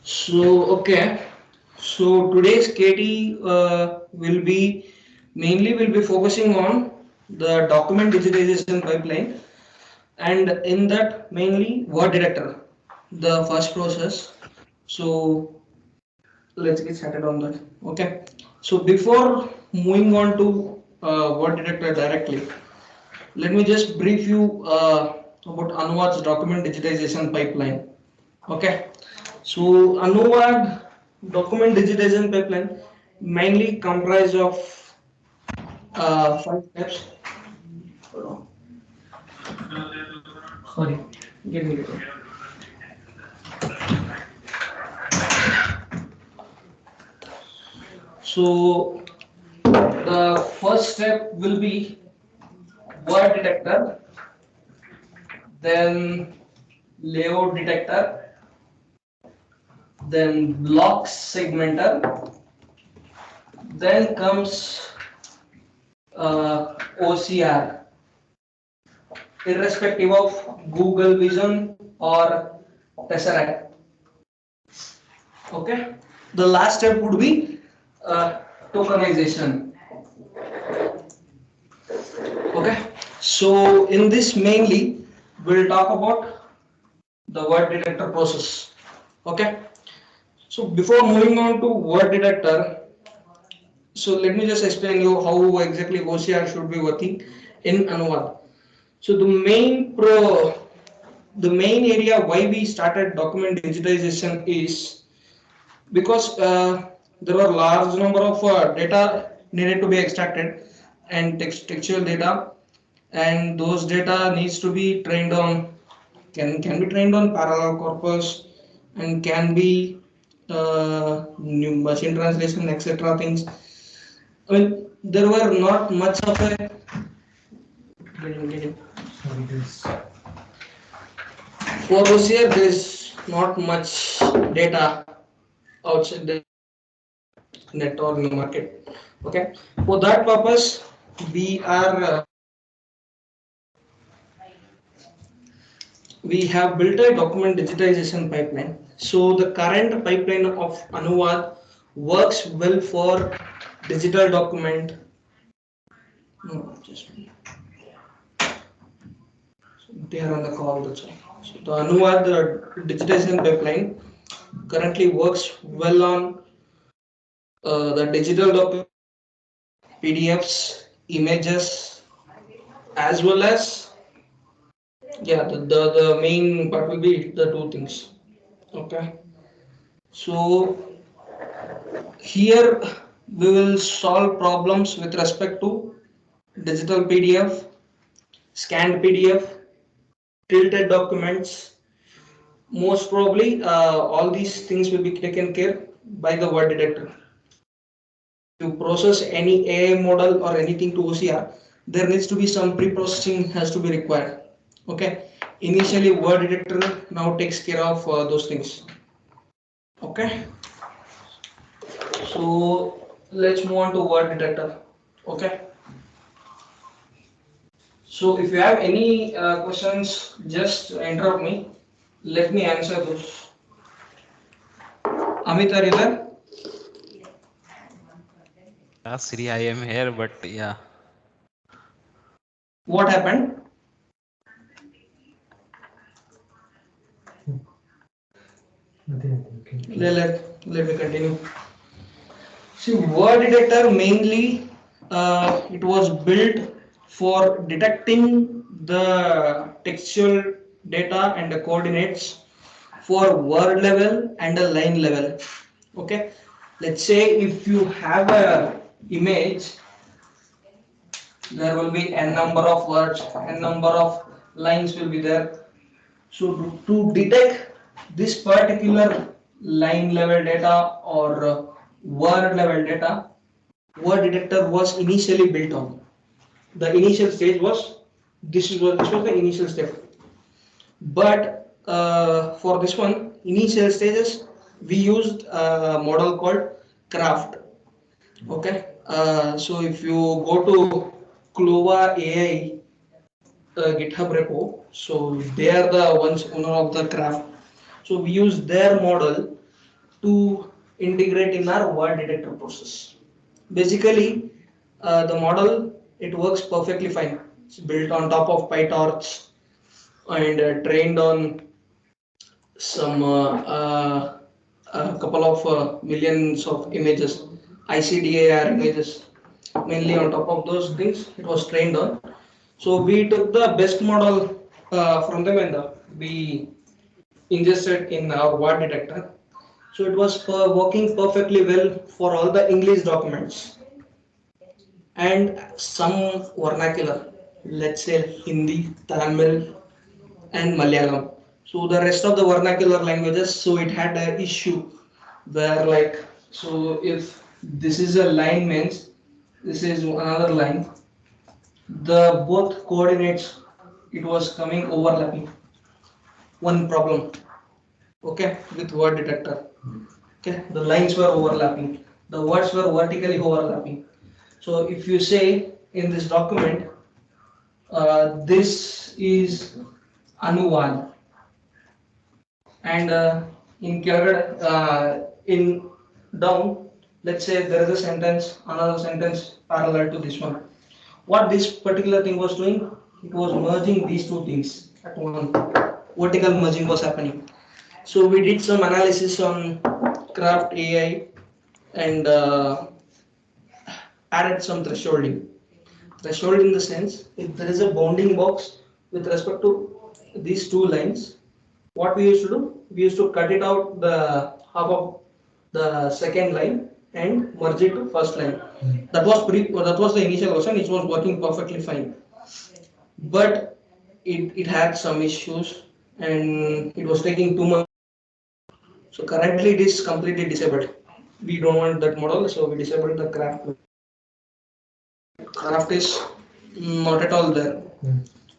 So okay, so today's KT will be focusing on the document digitization pipeline, and in that mainly word detector, the first process. So let's get started on that. Okay, so before moving on to word detector directly, let me just brief you about Anuvaad's document digitization pipeline. Okay, so Anuvaad document digitization pipeline mainly comprised of five steps. Hold on. Sorry, give me a minute. So the first step will be word detector, then layout detector, then block segmenter, then comes OCR, irrespective of Google Vision or Tesseract. Okay. The last step would be tokenization. Okay. So in this mainly we'll talk about the word detector process. Okay. So before moving on to word detector, so let me just explain you how exactly OCR should be working in Anuvaad. So the main area why we started document digitization is because there were large number of data needed to be extracted and textual data, and those data needs to be trained on can be trained on parallel corpus and can be new machine translation etc things. I mean there were not much of a sorry this for this year there is not much data outside the net or in the market. Okay, for that purpose we are we have built a document digitization pipeline. So the current pipeline of Anuvaad works well for digital document. No, just they are on the call. That's all. So the Anuvaad digitization pipeline currently works well on the digital document, PDFs, images, as well as yeah the main part will be the two things. Okay, so here we will solve problems with respect to digital PDF, scanned PDF, tilted documents. Most probably, all these things will be taken care by the word detector. To process any AI model or anything to OCR, there needs to be some pre-processing has to be required. Okay. Initially, word detector now takes care of those things. Okay. So let's move on to word detector. Okay. So if you have any questions, just interrupt me. Let me answer those. Amit, are you there? Yeah, Siri, I am here, but yeah, What happened? Let me continue. See, word detector mainly it was built for detecting the textual data and the coordinates for word level and a line level. Okay, let's say if you have a image, there will be n number of words, n number of lines will be there. So to detect this particular line level data or word level data, word detector was initially built on. The initial stage was this was the initial step. But for this one, initial stages, we used a model called Craft. Okay. So if you go to Clova AI GitHub repo, so they are the ones owner of the Craft. So we use their model to integrate in our word detector process. Basically, the model it works perfectly fine. It's built on top of PyTorch and trained on some a couple of millions of images, ICDAR images. Mainly on top of those things, it was trained on. So we took the best model from them and we ingested in our word detector. So it was working perfectly well for all the English documents and some vernacular, let's say Hindi, Tamil, and Malayalam. So the rest of the vernacular languages, so it had an issue where like, so if this is a line means this is another line, the both coordinates it was coming overlapping. One problem, okay, with word detector. Okay, the lines were overlapping, the words were vertically overlapping. So if you say in this document, this is Anuvaad, and in Kerala, in down, let's say there is a sentence, another sentence parallel to this one. What this particular thing was doing, it was merging these two things at one. Vertical merging was happening. So we did some analysis on Craft AI and added some thresholding. Threshold in the sense, if there is a bounding box with respect to these two lines, what we used to do, we used to cut it out the half of the second line and merge it to first line. That was the initial version. It was working perfectly fine, but it had some issues and it was taking too much. So currently it is completely disabled. We don't want that model, so we disabled the craft. Craft is not at all there.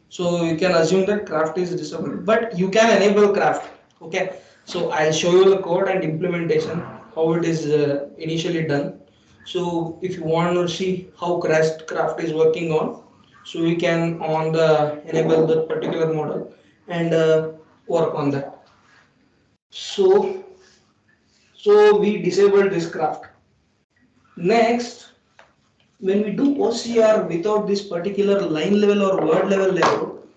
So you can assume that craft is disabled, but you can enable craft. Okay, so I'll show you the code and implementation how it is initially done. So if you want to see how craft is working on, so we can on the enable the particular model and work on that. So we disabled this craft. Next, when we do OCR without this particular line level or word level layout,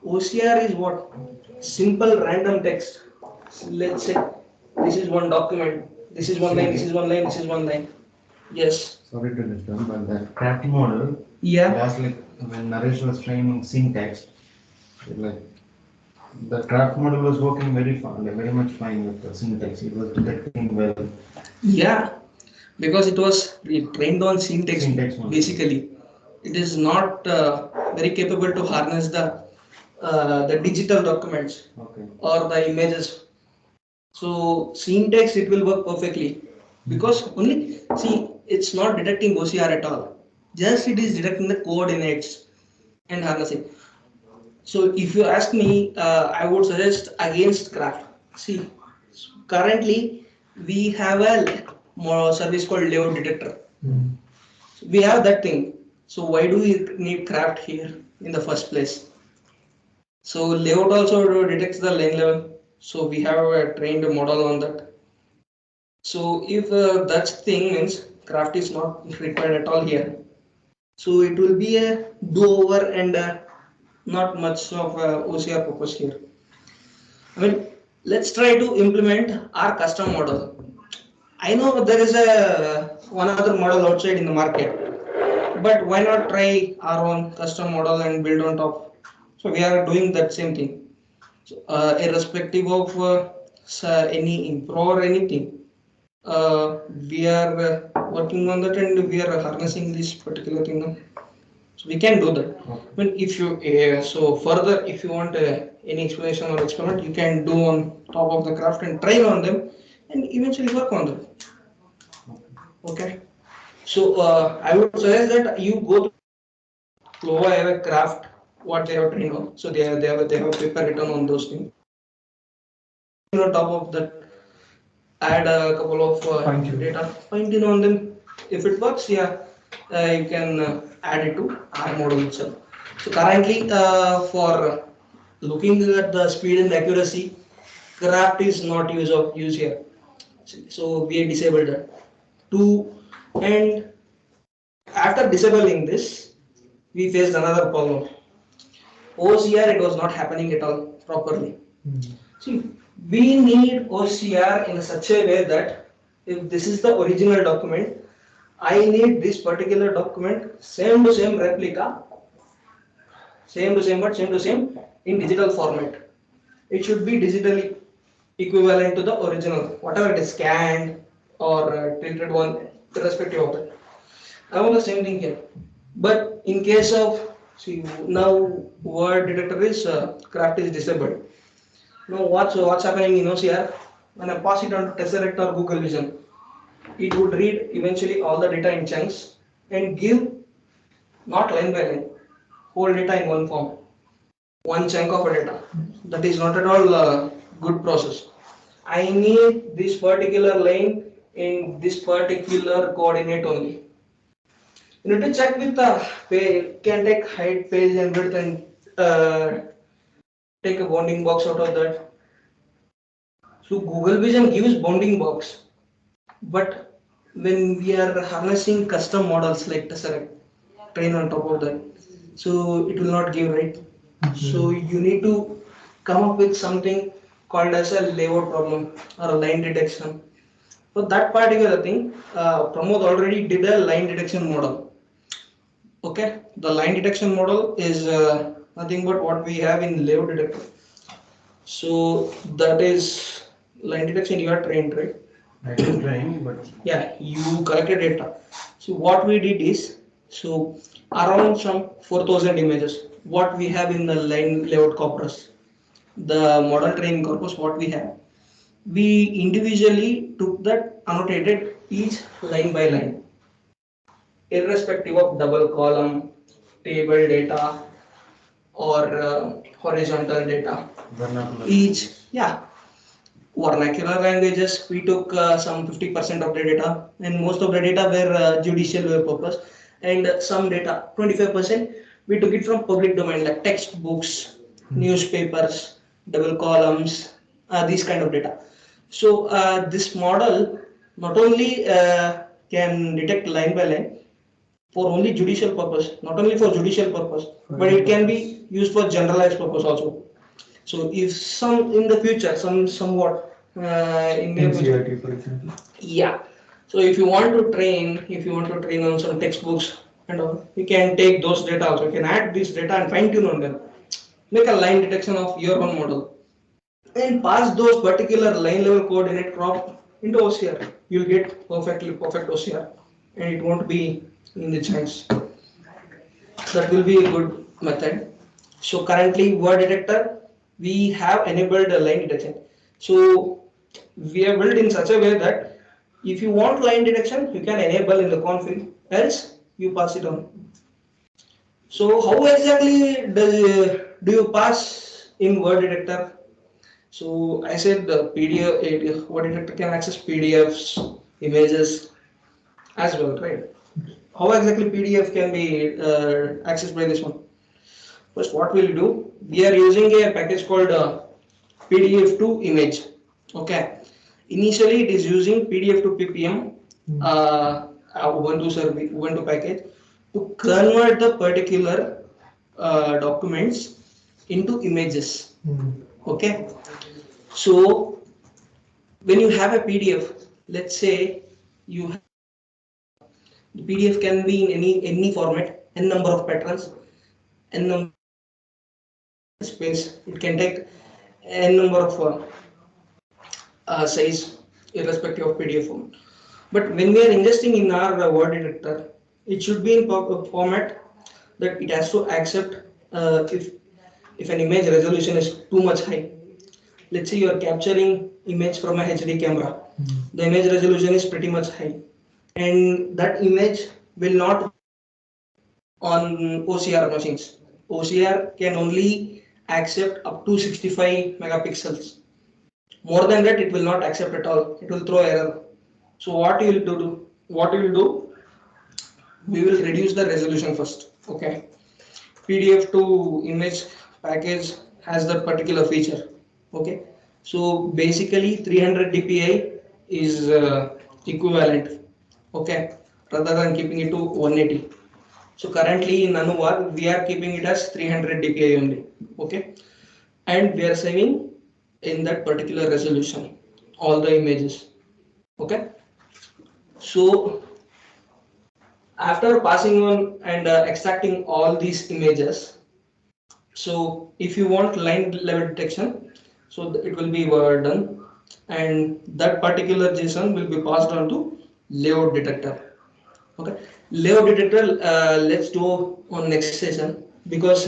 OCR is what? Simple random text. Let's say this is one document, this is one line, this is one line, this is one line. Yes. Sorry to disturb, but that craft model, yeah, was like when Naresh was training syntax, like the craft model was working very fine, very much fine with the syntax. It was detecting well. Yeah, because it was trained on syntax basically. It is not very capable to harness the digital documents, okay, or the images. So syntax it will work perfectly because only see it's not detecting OCR at all. Just it is detecting the coordinates and harnessing. So if you ask me, I would suggest against craft. See, currently we have a more service called layout detector. So we have that thing. So why do we need craft here in the first place? So layout also detects the line level. So we have a trained model on that. So if that thing means craft is not required at all here. So it will be a do over and not much of OCR purpose here. I mean, let's try to implement our custom model. I know there is a one other model outside in the market, but why not try our own custom model and build on top? So we are doing that same thing. So, irrespective of any improve or anything, we are working on that and we are harnessing this particular thing now. So we can do that. Okay. I mean, if you so further, if you want any explanation or experiment, you can do on top of the craft and try on them, and eventually work on them. Okay. So I would suggest that you go to Clova have a craft what they have trained on. So they have a paper written on those things. On top of that, add a couple of data, fine tune on them. If it works, yeah, you can add it to our model itself. So currently, for looking at the speed and accuracy, Graft is not use here. So we disabled that. Two, and after disabling this, we faced another problem. OCR, it was not happening at all properly. See, we need OCR in such a way that if this is the original document, I need this particular document same to same replica, same to same but same to same in digital format. It should be digitally equivalent to the original, whatever it is scanned or tilted one, irrespective of it. I want the same thing here. But in case of, see, now word detector is craft is disabled. Now what's happening in OCR? When I pass it on to Tesseract or Google Vision, it would read eventually all the data in chunks and give not line by line, whole data in one form, one chunk of a data. That is not at all a good process. I need this particular line in this particular coordinate only. You need to check with the page, can take height, page and width and take a bounding box out of that. So Google Vision gives bounding box, but when we are harnessing custom models like Tesseract, train on top of that, so it will not give, right. So you need to come up with something called as a layout problem or a line detection. For that particular thing, Pramod already did a line detection model. Okay, the line detection model is nothing but what we have in layout detector. So that is line detection you are trained, right? I didn't train, but Yeah, you collected data. So what we did is, so around some 4,000 images, what we have in the line layout corpus, the model training corpus, what we have, we individually took that, annotated each line by line, irrespective of double column, table data, or horizontal data. vernacular Each, languages. yeah, vernacular languages, we took some 50% of the data, and most of the data were judicial purpose, and some data, 25%, we took it from public domain like textbooks, newspapers, double columns, these kind of data. So this model not only can detect line by line for only judicial purpose, not only for judicial purpose, but it can be used for generalized purpose also. So if some in the future, somewhat in near future, NCRT, for example. yeah. So if you want to train, if you want to train on some textbooks and all, you can take those data also. You can add this data and fine tune on them. Make a line detection of your own model and pass those particular line level coordinate crop into OCR. You'll get perfect OCR, and it won't be in the chance. That will be a good method. So currently word detector, we have enabled a line detection. So we have built in such a way that if you want line detection, you can enable in the config, else you pass it on. So how exactly do you pass in word detector? So I said the PDF, word detector can access PDFs, images as well, right? How exactly PDF can be accessed by this one? First, what we'll do, we are using a package called PDF to image. Okay. Initially, it is using PDF to PPM, Ubuntu service, Ubuntu package to convert the particular documents into images. Okay. So when you have a PDF, let's say you have the PDF can be in any format, n number of patterns, n number space. It can take n number of size irrespective of PDF format. But when we are ingesting in our word detector, it should be in format that it has to accept if an image resolution is too much high. Let's say you are capturing image from a HD camera. The image resolution is pretty much high, and that image will not on OCR machines. OCR can only accept up to 65 megapixels. More than that, it will not accept at all. It will throw error. So what you will do? What you will do? We will reduce the resolution first. Okay. PDF to image package has that particular feature. Okay. So basically 300 dpi is equivalent, okay, rather than keeping it to 180. So currently in Anuvaad we are keeping it as 300 dpi only, okay, and we are saving in that particular resolution all the images, okay. So after passing on and extracting all these images, so if you want line level detection, so it will be done, and that particular JSON will be passed on to layout detector. Okay, layout detector. Let's do on next session because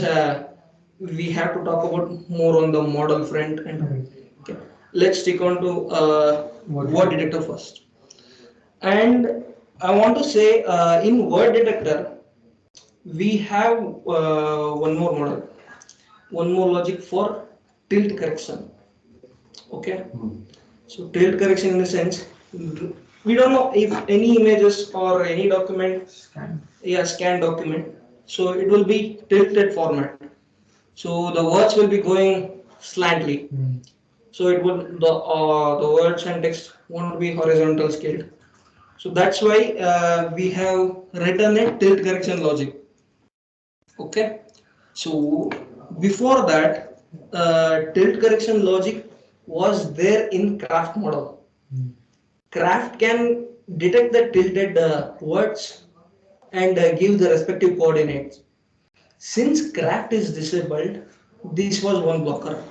we have to talk about more on the model front and okay. Let's stick on to word detector first. And I want to say in word detector we have one more model, one more logic for tilt correction. Okay, so tilt correction in the sense we don't know if any images or any document, yeah, scan document, so it will be tilted format. So the words will be going slantly. So it will the words and text won't be horizontal scaled. So that's why we have written a tilt correction logic. Okay. So before that, tilt correction logic was there in craft model. Craft can detect the tilted words and give the respective coordinates. Since craft is disabled, this was one blocker.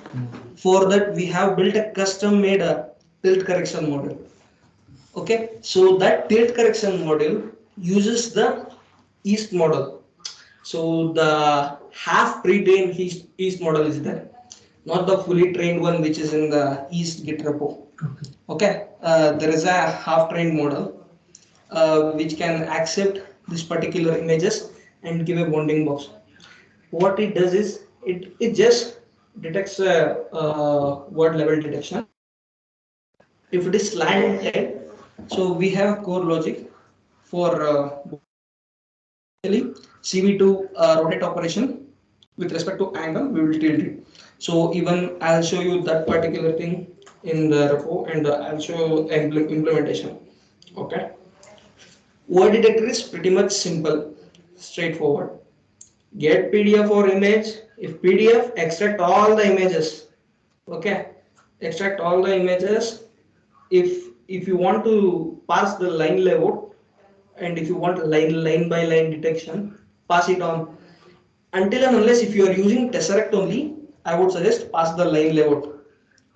For that, we have built a custom made tilt correction model. Okay, so that tilt correction model uses the east model. So the half pre-trained east model is there, not the fully trained one which is in the east git repo. Okay, there is a half trained model which can accept this particular images and give a bounding box. What it does is it just detects a word level detection. If it is slanted, so we have core logic for basically CV2 rotate operation with respect to angle, we will tilt it. So even I'll show you that particular thing in the repo and I'll show you implementation. Okay. Word detector is pretty much simple, straightforward. Get PDF or image. If PDF, extract all the images. Okay. Extract all the images. If you want to pass the line layout and if you want line by line detection, pass it on. Until and unless if you are using Tesseract only, I would suggest pass the line layout.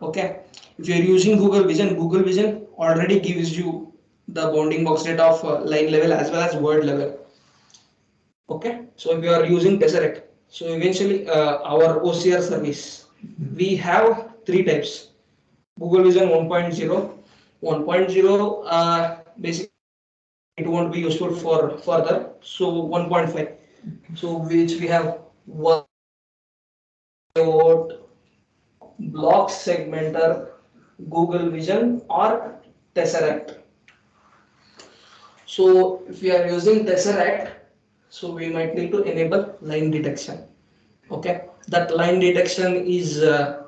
Okay. If you are using Google Vision already gives you the bounding box data of line level as well as word level. Okay. So if you are using Tesseract, so eventually our OCR service, we have three types. Google Vision 1.0, 1.0 basically it won't be useful for further. So 1.5. So which we have word layout, block segmenter, Google Vision or Tesseract. So if we are using Tesseract, so we might need to enable line detection. Okay, that line detection is the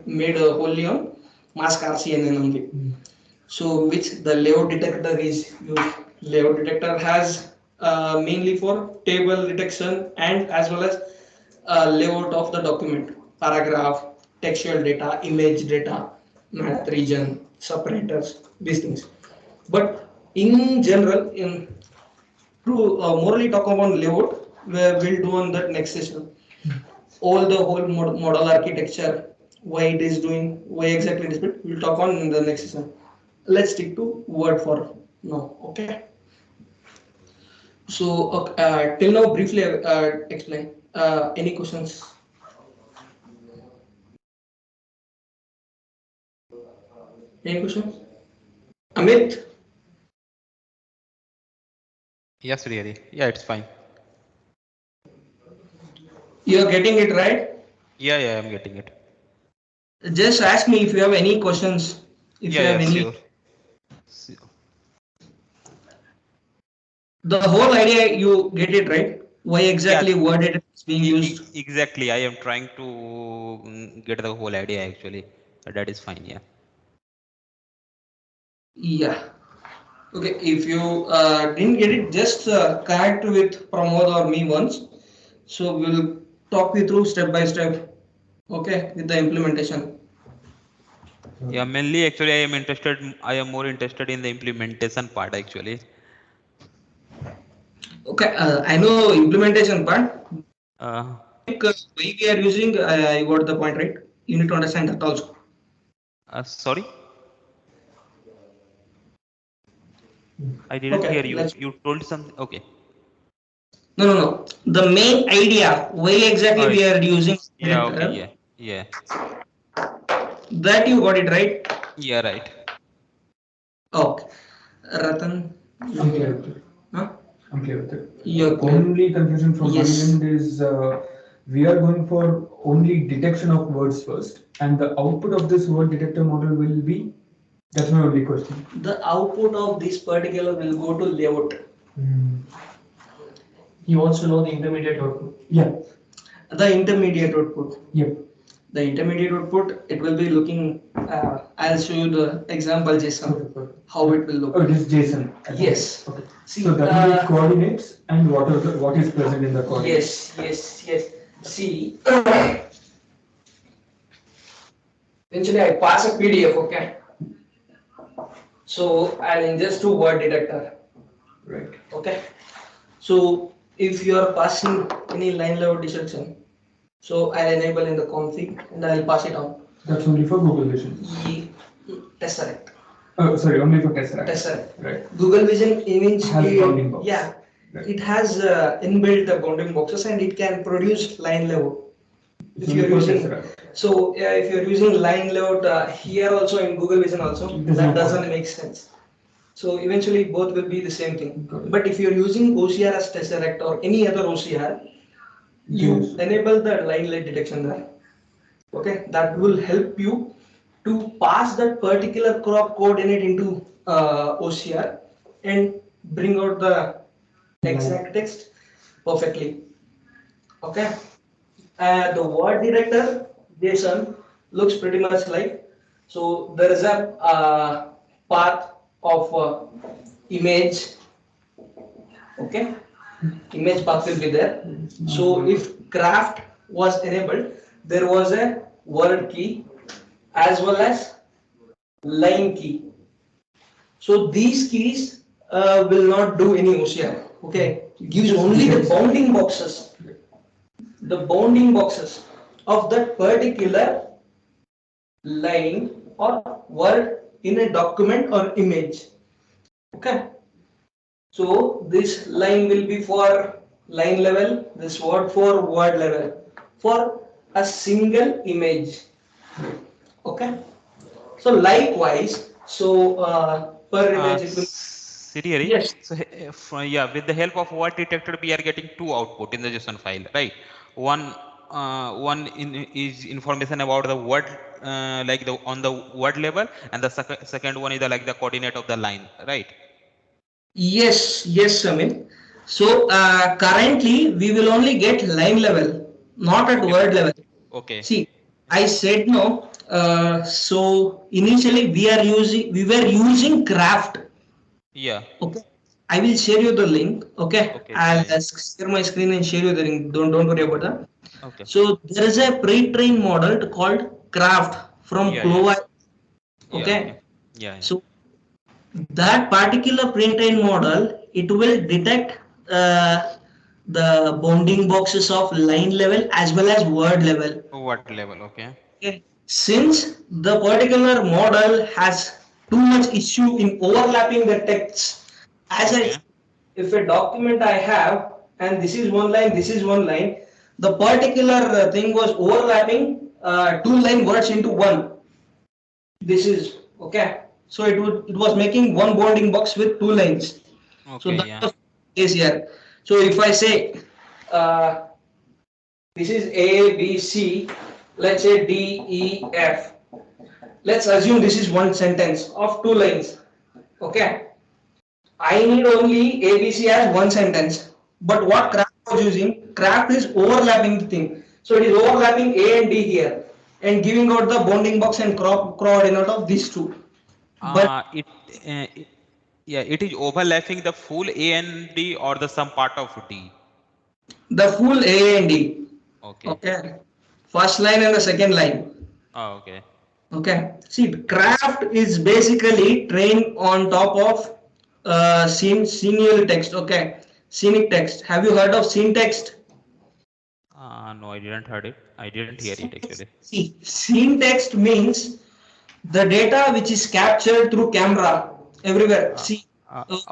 made wholly on mask RCNN only. So which the layout detector is used. Layout detector has mainly for table detection and as well as layout of the document, paragraph, textual data, image data, math region, separators, these things. But in general, in to morally talk about layout, we'll do on that next session. All the whole model architecture, why it is doing, why exactly it is built, we'll talk on in the next session. Let's stick to word for now. Okay. So till now, briefly explain. Any questions? Any questions? Amit, Yes, really. Yeah, it's fine. you are getting it right. Yeah, yeah, I'm getting it. Just ask me if you have any questions. If Yeah, you have yeah, any, sure. the whole idea you get it right. why Yeah, exactly word detector is being used. exactly. I am trying to get the whole idea actually. That is fine. Yeah. Yeah. Okay, if you didn't get it, just connect with Pramod or me once. So we'll talk you through step by step. Okay, with the implementation. Yeah, mainly actually I am more interested in the implementation part actually. Okay, I know implementation part, but Uh, like why we are using, I got the point right. You need to understand that also. Sorry, I didn't hear Okay, you. let's. You told something. Okay. No, no, no. The main idea, why exactly Uh, we are using yeah, okay, detector, yeah, yeah, that you got it right. yeah, right. Okay, Ratan, I'm clear with it. huh? I'm clear with it. You're clear. Only confusion from my Yes. end is we are going for only detection of words first, and the output of this word detector model will be. That's my only question. The output of this particular will go to layout. Hmm. He wants to know the intermediate output. Yeah. The intermediate output. Yep. The intermediate output, it will be looking, I'll show you the example JSON, Okay, perfect. how it will look. Oh, it is JSON. Yes. Okay. See, So that will be coordinates and what is present in the coordinates. yes. See, eventually I pass a PDF, okay? So I'll ingest to word detector, Right. okay? So if you are passing any line level detection, so I'll enable in the config and I'll pass it on. That's only for Google Vision. Ye- Tesseract. Oh, sorry, only for Tesseract. Tesseract. Right. Google Vision image, Has bounding box. yeah, Right. it has inbuilt bounding boxes and it can produce line layout. It's If only you're for using, Tesseract. so if you're using line layout here also in Google Vision also, There's that no doesn't point. make sense. So eventually both will be the same thing. Got it. But if you're using OCR as Tesseract or any other OCR, you Yes. enable the line light detection there. Okay, that will help you to pass that particular crop coordinate into OCR and bring out the exact text perfectly. Okay, the word detector JSON looks pretty much like, so there is a path of image. Okay, image path will be there. So if craft was enabled, there was a word key as well as line key. So these keys will not do any OCR. Okay, it gives only the bounding boxes, of that particular line or word in a document or image. Okay, so this line will be for line level, this word for word level, for a single image. Okay, so likewise, so per image it will. Siri, Hari. Yes. So yeah, with the help of word detector, we are getting two output in the JSON file, right? One is information about the word, like the on the word level, and the second one is the, like the coordinate of the line, right? Yes, Samir. So currently we will only get line level, not at Okay, word level. okay, See, I said no. So initially we were using craft. yeah, Okay, I will share you the link. Okay, okay, I'll yeah, yeah, share my screen and share you the link. Don't worry about that. okay, So there is a pre-trained model called craft from yeah, Clova. yeah, Okay, okay, yeah, so that particular pre-trained model, it will detect the bounding boxes of line level as well as word level. word level, okay, Okay. Since the particular model has too much issue in overlapping the text, as I, okay, if a document I have and this is one line, the particular thing was overlapping two line words into one. This is okay. So it was making one bounding box with two lines. So okay, that yeah, was the case here. So if I say uh, this is A, B, C, let's say D, E, F. Let's assume this is one sentence of two lines. Okay. I need only A, B, C as one sentence. But what okay, Craft was using, craft is overlapping the thing. So it is overlapping A and D here and giving out the bounding box and coordinate of these two. But It, yeah, it is overlapping the full A and D or the some part of D. the full A and D, Okay. okay, first line and the second line. Oh, okay. Okay, see, Okay. craft is basically trained on top of scenial text. Okay, scenic text. Have you heard of scene text? No, I didn't heard it. I didn't hear it actually. See, scene text means the data which is captured through camera everywhere. Uh, See,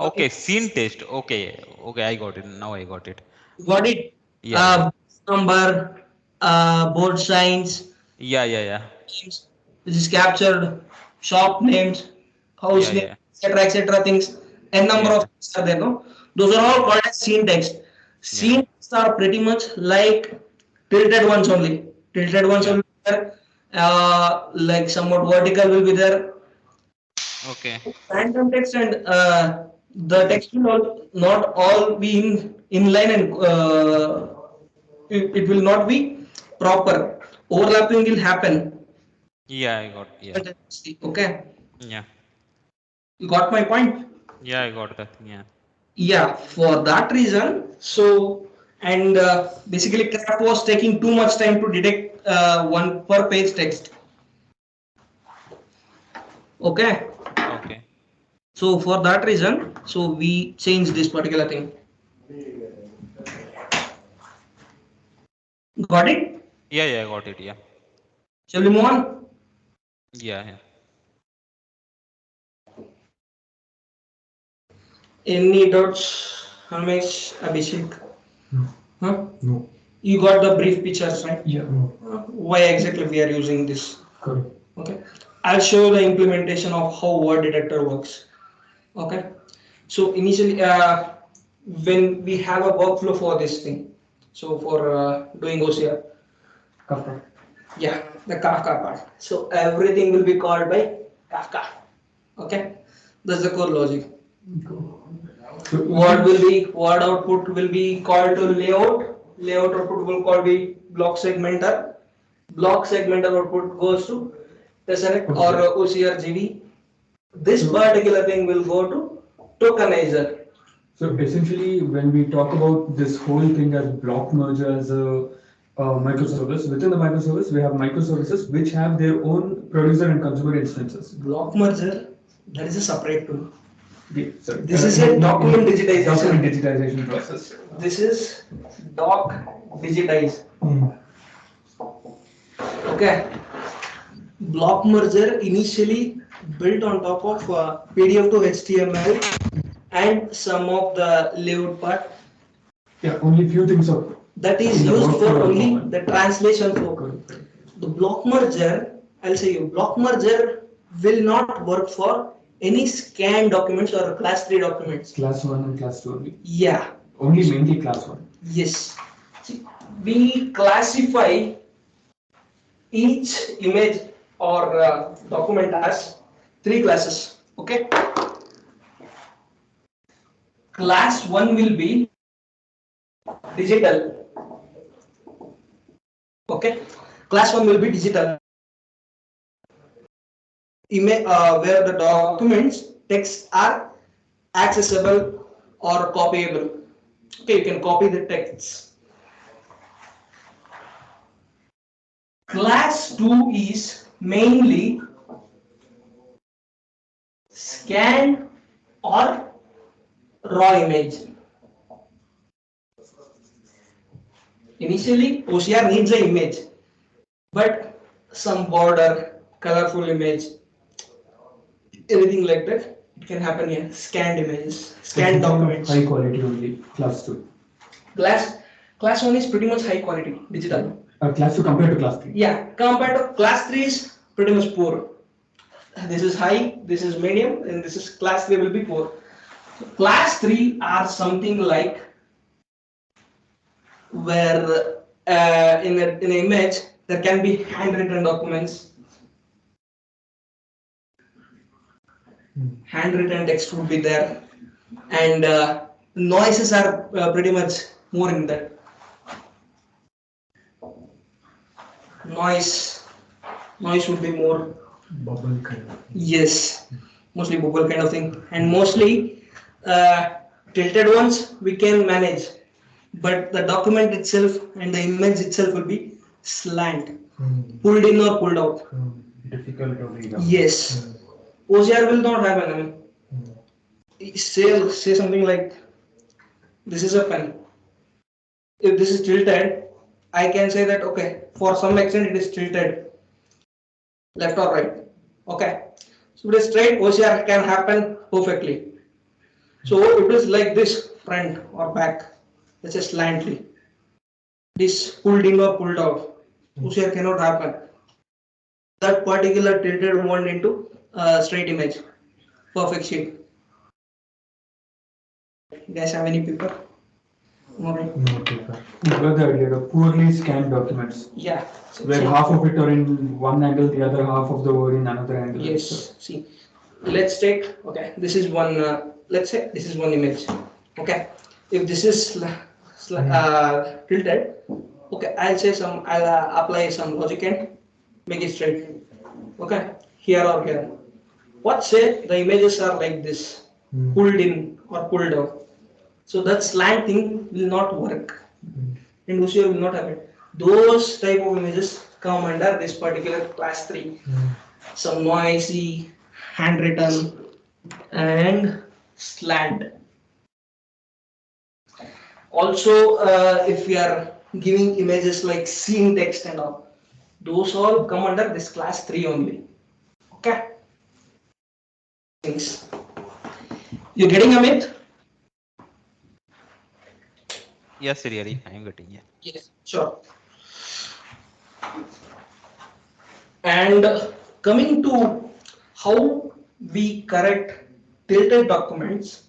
okay, scene test. Okay, okay, I got it. Now I got it. got it? Yeah, yeah, Number, board signs, yeah, yeah, yeah, names, which is captured, shop names, yeah, house name, yeah, etc. things, and number yeah, of yeah, things are there, no? Those are all called as scene text. yeah, Scene texts are pretty much like tilted ones only. Tilted ones yeah. will be there, like somewhat vertical will be there. Okay. Random text and the text will not all be in inline and it will not be proper. Overlapping will happen. Yeah, I got. Yeah, Okay, yeah, you got my point. yeah, I got that. Yeah. Yeah, for that reason. So, and basically, Craft was taking too much time to detect one per page text. Okay, Okay. so for that reason, so we changed this particular thing. Got it? Yeah, yeah, I got it. Yeah, Shall we move on? yeah, yeah. Any doubts, Ramesh, Abhishek? No. Huh? No. You got the brief pictures, right? Yeah. No. Why exactly we are using this? Correct. Okay. I'll show the implementation of how word detector works. Okay. So initially, when we have a workflow for this thing, so for doing OCR, Kafka. yeah, the Kafka part. So everything will be called by Kafka. Okay. That's the core logic. So Word output will be called to layout output will call be block segmenter output goes to select or OCR GV. This particular thing will go to tokenizer. So essentially, when we talk about this whole thing as block merger as a microservice, within the microservice, we have microservices which have their own producer and consumer instances. Block merger, that is a separate tool. Yeah, sorry. This is a document digitization. Document digitization process. This is doc digitize. Okay. Block merger initially built on top of PDF to HTML and some of the layout part Yeah, only few things are that is in the used for workflow only common. the translation for the block merger. I'll say you block merger will not work for any scanned documents or class 3 documents. Class 1 and class 2 only. Yeah, Only mainly class 1. yes. See, we classify each image or document as 3 classes. Okay, class 1 will be digital. Okay, class 1 will be digital image where the documents texts are accessible or copyable. Okay, you can copy the texts. Class 2 is mainly scan or raw image. Initially, OCR needs an image, but some border, colorful image, anything like that, it can happen here. Scanned images, scanned documents. High quality only, class 2. Class class 1 is pretty much high quality, digital. Class 2 compared to class 3. Yeah, compared to class 3 is pretty much poor. This is high, this is medium, and this is class 3 will be poor. So class 3 are something like where in an image there can be handwritten documents, handwritten text would be there, and noises are pretty much more in that. Noise, noise would be more. Bubble kind of. Yes, mostly bubble kind of thing, and mostly tilted ones we can manage, but the document itself and the image itself will be slant, pulled in or pulled out. Difficult to read out. Yes, OCR will not happen. I mean, say something like this is a pen. If this is tilted, I can say that okay, for some extent it is tilted, left or right. Okay, so it is straight, OCR can happen perfectly. So it is like this, front or back, let's say slantly. This pulled in or pulled out, OCR cannot happen. That particular tilted one into straight image, perfect shape. You guys have any paper? No, right? No paper. You got the idea. The poorly scanned documents, Yeah. where half of it are in one angle, the other half of the word in another angle. Yes. See, let's take, okay, this is one, let's say this is one image. Okay, if this is tilted, okay, I'll apply some logic and make it straight. Okay, here or here. What say the images are like this, pulled in or pulled out. So that slant thing will not work, and OCR will not happen. Those type of images come under this particular class 3. Some noisy, handwritten, and slant. Also, if we are giving images like scene text and all, those all come under this class 3 only. Okay. Things. You getting Amit? Yes, really, I am getting. Yeah. Yes. Sure. And coming to how we correct tilted documents,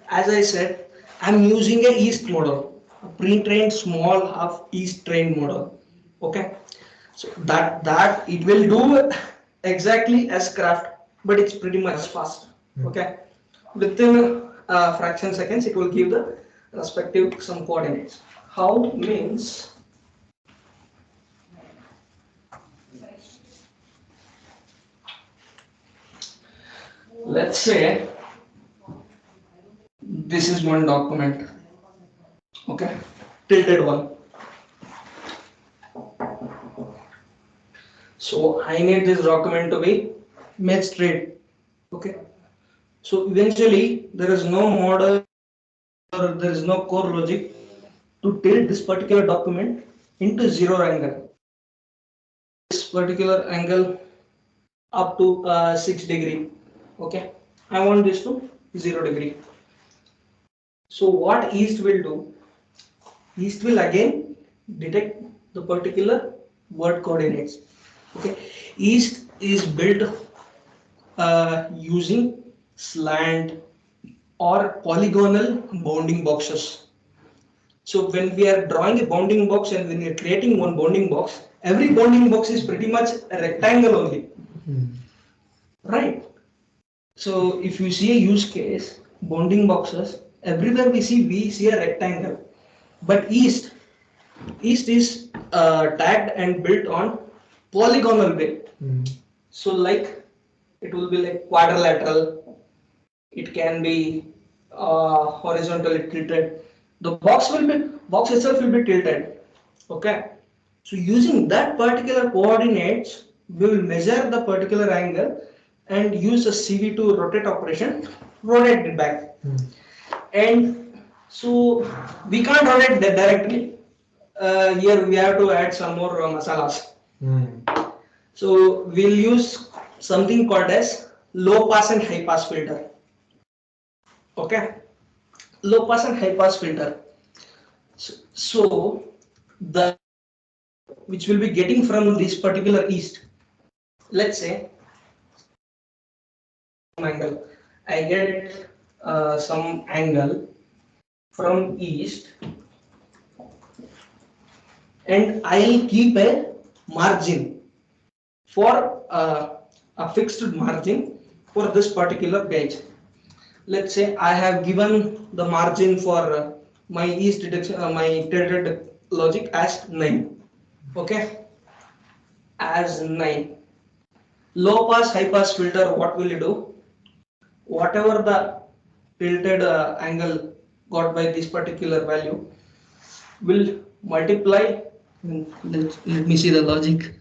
as I said, I'm using a yeast model, a pre-trained small half yeast trained model. Okay, so that it will do exactly as craft, but it's pretty much fast. Okay, within a fraction seconds, it will give the respective some coordinates. How means, let's say this is one document. Okay, tilted one. So I need this document to be made straight. Okay. So eventually there is no model or there is no core logic to tilt this particular document into zero angle. This particular angle up to 6 degree. Okay. I want this to 0 degree. So what yeast will do? Yeast will again detect the particular word coordinates. Okay. Yeast is built using slant or polygonal bounding boxes. So when we are drawing a bounding box and when we are creating one bounding box, every bounding box is pretty much a rectangle only, right? So if you see a use case, bounding boxes, everywhere we see a rectangle, but yeast is tagged and built on polygonal way. So like it will be like quadrilateral, it can be horizontally tilted. The box itself will be tilted. Okay. So using that particular coordinates, we will measure the particular angle and use a CV to rotate operation, rotate it back. And so we can't rotate that directly. Here we have to add some more masalas. So we'll use something called as low pass and high pass filter. Okay, low pass and high pass filter. So the which will be getting from this particular yeast. Let's say angle. I get some angle from yeast, and I'll keep a margin for a fixed margin for this particular page. Let's say I have given the margin for my east detection, my tilted logic as 9. Okay, as 9. Low pass, high pass filter, what will you do? Whatever the tilted angle got by this particular value will multiply. Let me see the logic.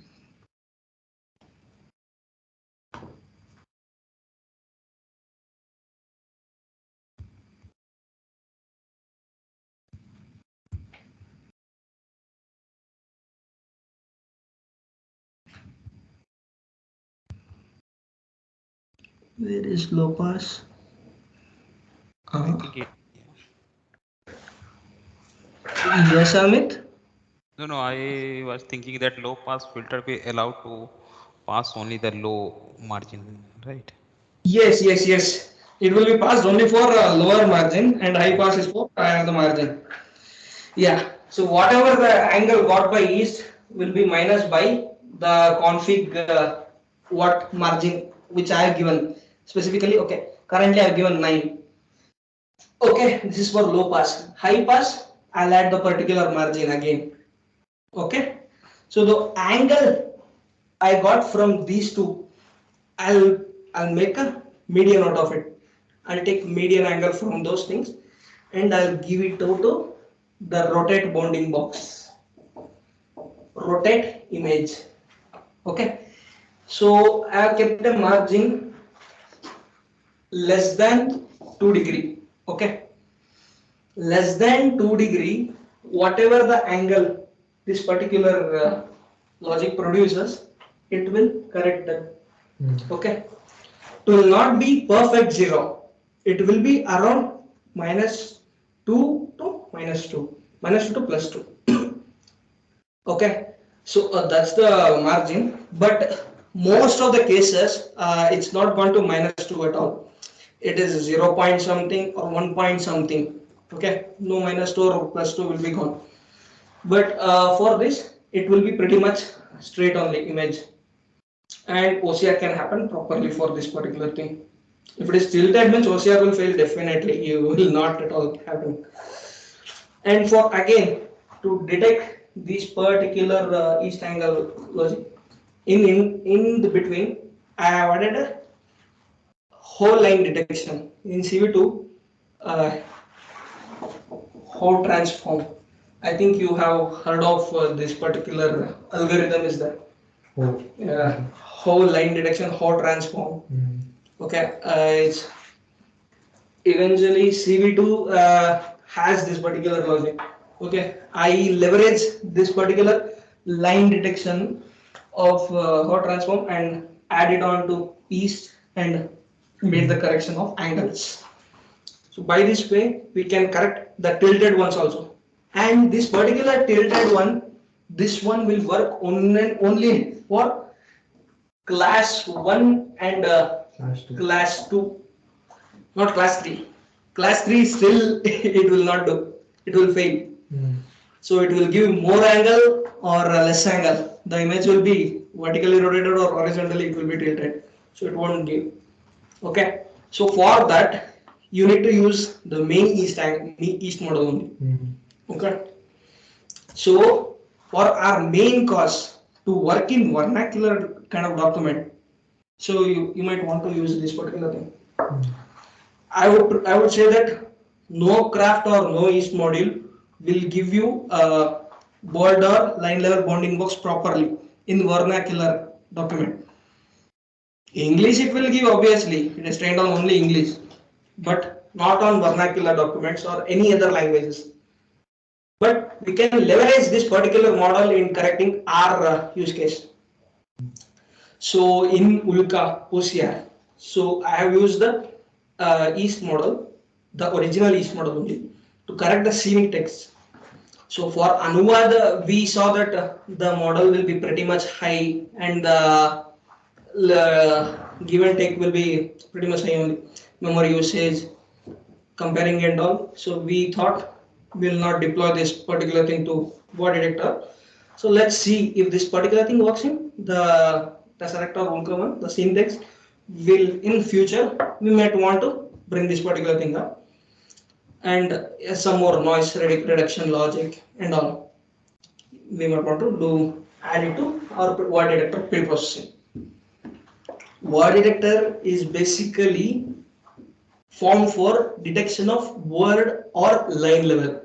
Where is low pass? I think it. Yes, Amit. No, no. I was thinking that low pass filter be allowed to pass only the low margin, right? Yes, yes, yes. It will be passed only for lower margin and high pass is for higher the margin. Yeah. So whatever the angle got by east will be minus by the config what margin which I have given specifically. Okay. Currently I have given 9. Okay. This is for low pass. High pass I'll add the particular margin again. Okay. So the angle I got from these two, I'll I'll make a median out of it. I'll take median angle from those things and I'll give it to the rotate bounding box. Rotate image. Okay. So I have kept a margin less than 2 degree. Okay. Less than 2 degree, whatever the angle this particular logic produces, it will correct that. Okay. It will not be perfect 0. It will be around minus 2 to minus 2. Minus 2 to plus 2. Okay. So that's the margin. But most of the cases, it's not gone to minus 2 at all. It is 0 point something or 1 point something. Okay. No minus 2 or plus 2 will be gone. But for this, it will be pretty much straight on the image. And OCR can happen properly for this particular thing. If it is tilted means OCR will fail definitely. You will not at all happen. And for again to detect this particular east angle logic in the between, I have added a whole line detection in CV2. Uh, whole transform. I think you have heard of this particular algorithm is that. Oh. Whole line detection, whole transform. Okay, it's eventually CV2 has this particular logic. Okay, I leverage this particular line detection of hot transform and add it on to east and made the correction of angles. So by this way, we can correct the tilted ones also. And this particular tilted one, this one will work only for class 1 and class 2, not class 3. Class 3 still it will not do, it will fail. So it will give more angle or less angle. The image will be vertically rotated or horizontally it will be tilted. So it won't give. Okay. So for that you need to use the main east model only. Okay. So for our main cause to work in vernacular kind of document, so you might want to use this particular thing. I would say that no craft or no east module will give you a bold or line level bounding box properly in vernacular document. English it will give obviously, it is trained on only English, but not on vernacular documents or any other languages. But we can leverage this particular model in correcting our use case. So in Ulka, OCR, so I have used the East model, the original East model only, to correct the seeming text. So for Anuvaad, we saw that the model will be pretty much high and the give and take will be pretty much high only. Memory usage, comparing and all. So we thought we will not deploy this particular thing to word detector. So let's see if this particular thing works in the selector one, the syntax will in future we might want to bring this particular thing up. and some more noise reduction logic and all. We might want to do add it to our word detector pre-processing. Word detector is basically formed for detection of word or line level.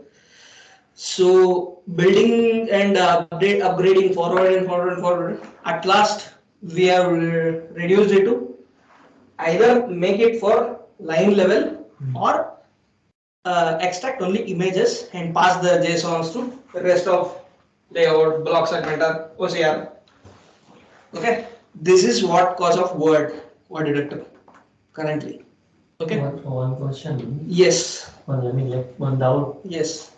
So building and upgrading forward and forward and forward. At last, we have reduced it to either make it for line level or extract only images and pass the JSONs to the rest of layout, block segmenter, OCR. Okay, this is what cause of word detector currently. Okay. One question. Yes. I mean, like one doubt. Yes.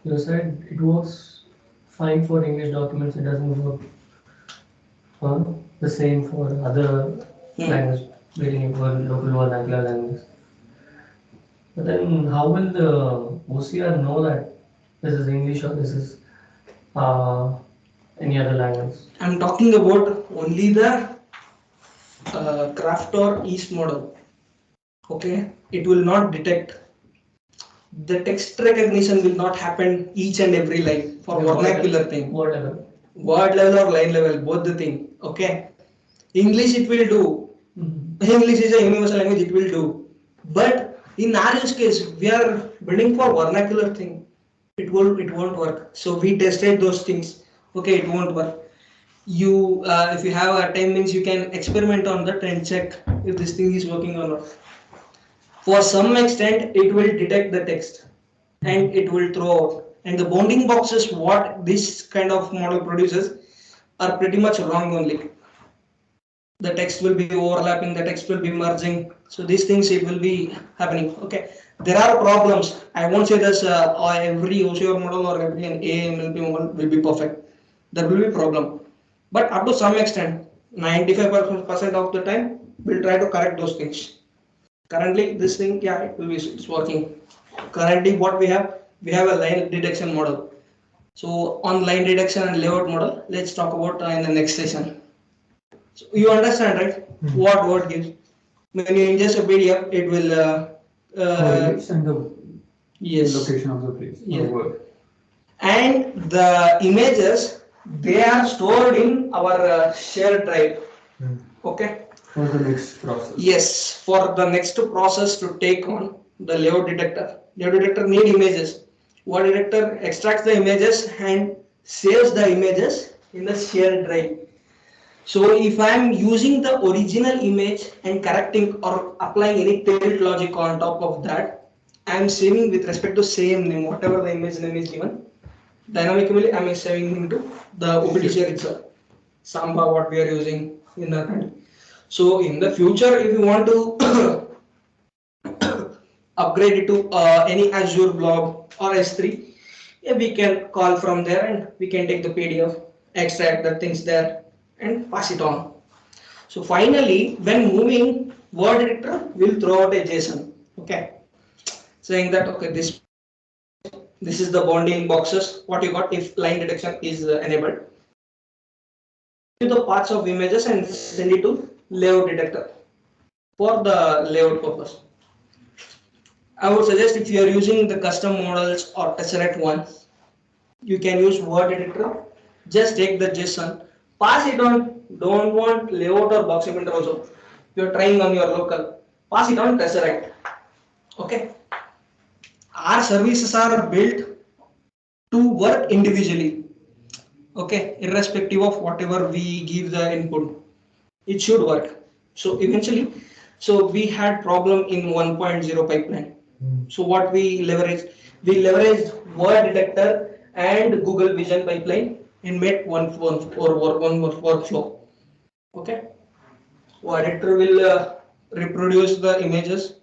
You said it was fine for English documents. It doesn't work the same for other language, very local vernacular languages. But then, how will the OCR know that this is English or this is uh, any other language? I'm talking about only the craft or east model. Okay, it will not detect. The text recognition will not happen each and every line for vernacular thing. Word level. Word level or line level, both the thing. Okay, English it will do. English is a universal language, it will do. But in our use case, we are building for vernacular thing. It won't work. So we tested those things. Okay, it won't work. You if you have a time means you can experiment on that and check if this thing is working or not. For some extent, it will detect the text and it will throw out. And the bounding boxes, what this kind of model produces, are pretty much wrong only. The text will be overlapping, the text will be merging. So these things it will be happening. Okay, there are problems. I won't say this every OCR model or every AMLP model will be perfect. There will be problem, but up to some extent, 95% of the time, we'll try to correct those things. Currently, this thing, yeah, it will be it's working. Currently, what we have a line detection model. So on line detection and layout model, let's talk about in the next session. So you understand, right? What word gives? When you ingest a PDF, it will. And the Yes. location of the place. Yeah. Word. And the images they are stored in our shared drive. Okay. For the next process. Yes, for the next process to take on the layout detector. Layout detector need images. Word detector extracts the images and saves the images in the shared drive. So if I am using the original image and correcting or applying any tilt logic on top of that, I am saving with respect to same name, whatever the image name is given. Dynamically, I am saving into the OPT share itself. Samba, what we are using in the country. So in the future, if you want to upgrade it to any Azure blob or S3, yeah, we can call from there and we can take the PDF, extract the things there and pass it on. So finally, when moving, word editor will throw out a JSON, okay, saying that okay, this is the bounding boxes. What you got if line detection is enabled. The parts of images and send it to layout detector for the layout purpose. I would suggest if you are using the custom models or Tesseract one, you can use word editor. Just take the JSON, pass it on. Don't want layout or box segmenter also. You're trying on your local, pass it on Tesseract. Okay. Our services are built to work individually. Okay, irrespective of whatever we give the input, it should work. So eventually, so we had problem in 1.0 pipeline. So what we leveraged word detector and Google Vision pipeline and made one workflow. Okay, word editor will reproduce the images.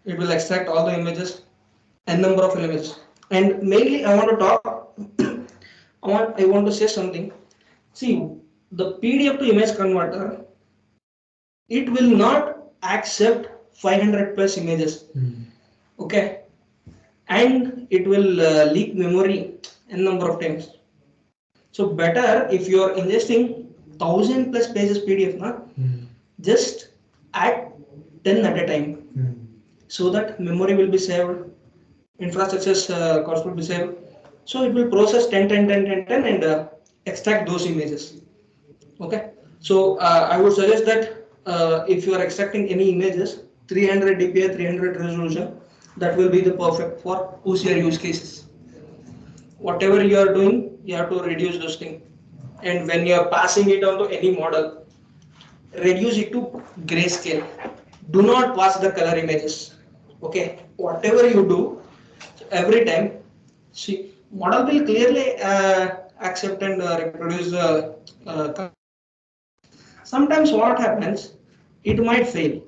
It will extract all the images, n number of images, and mainly I want to talk. I want to say something. See, the PDF to image converter, it will not accept 500 plus images. Okay, and it will leak memory n number of times. So better if you are ingesting 1000 plus pages PDF, na, just add 10 at a time, so that memory will be saved infrastructure cost will be saved. So it will process 10, 10, 10, 10, 10 and extract those images. Okay. So I would suggest that if you are extracting any images, 300 dpi, 300 resolution, that will be the perfect for OCR use cases. Whatever you are doing, you have to reduce those things. And when you are passing it on to any model, reduce it to grayscale. Do not pass the color images. Okay, whatever you do, every time, see, model will clearly accept and reproduce the color. Sometimes what happens, it might fail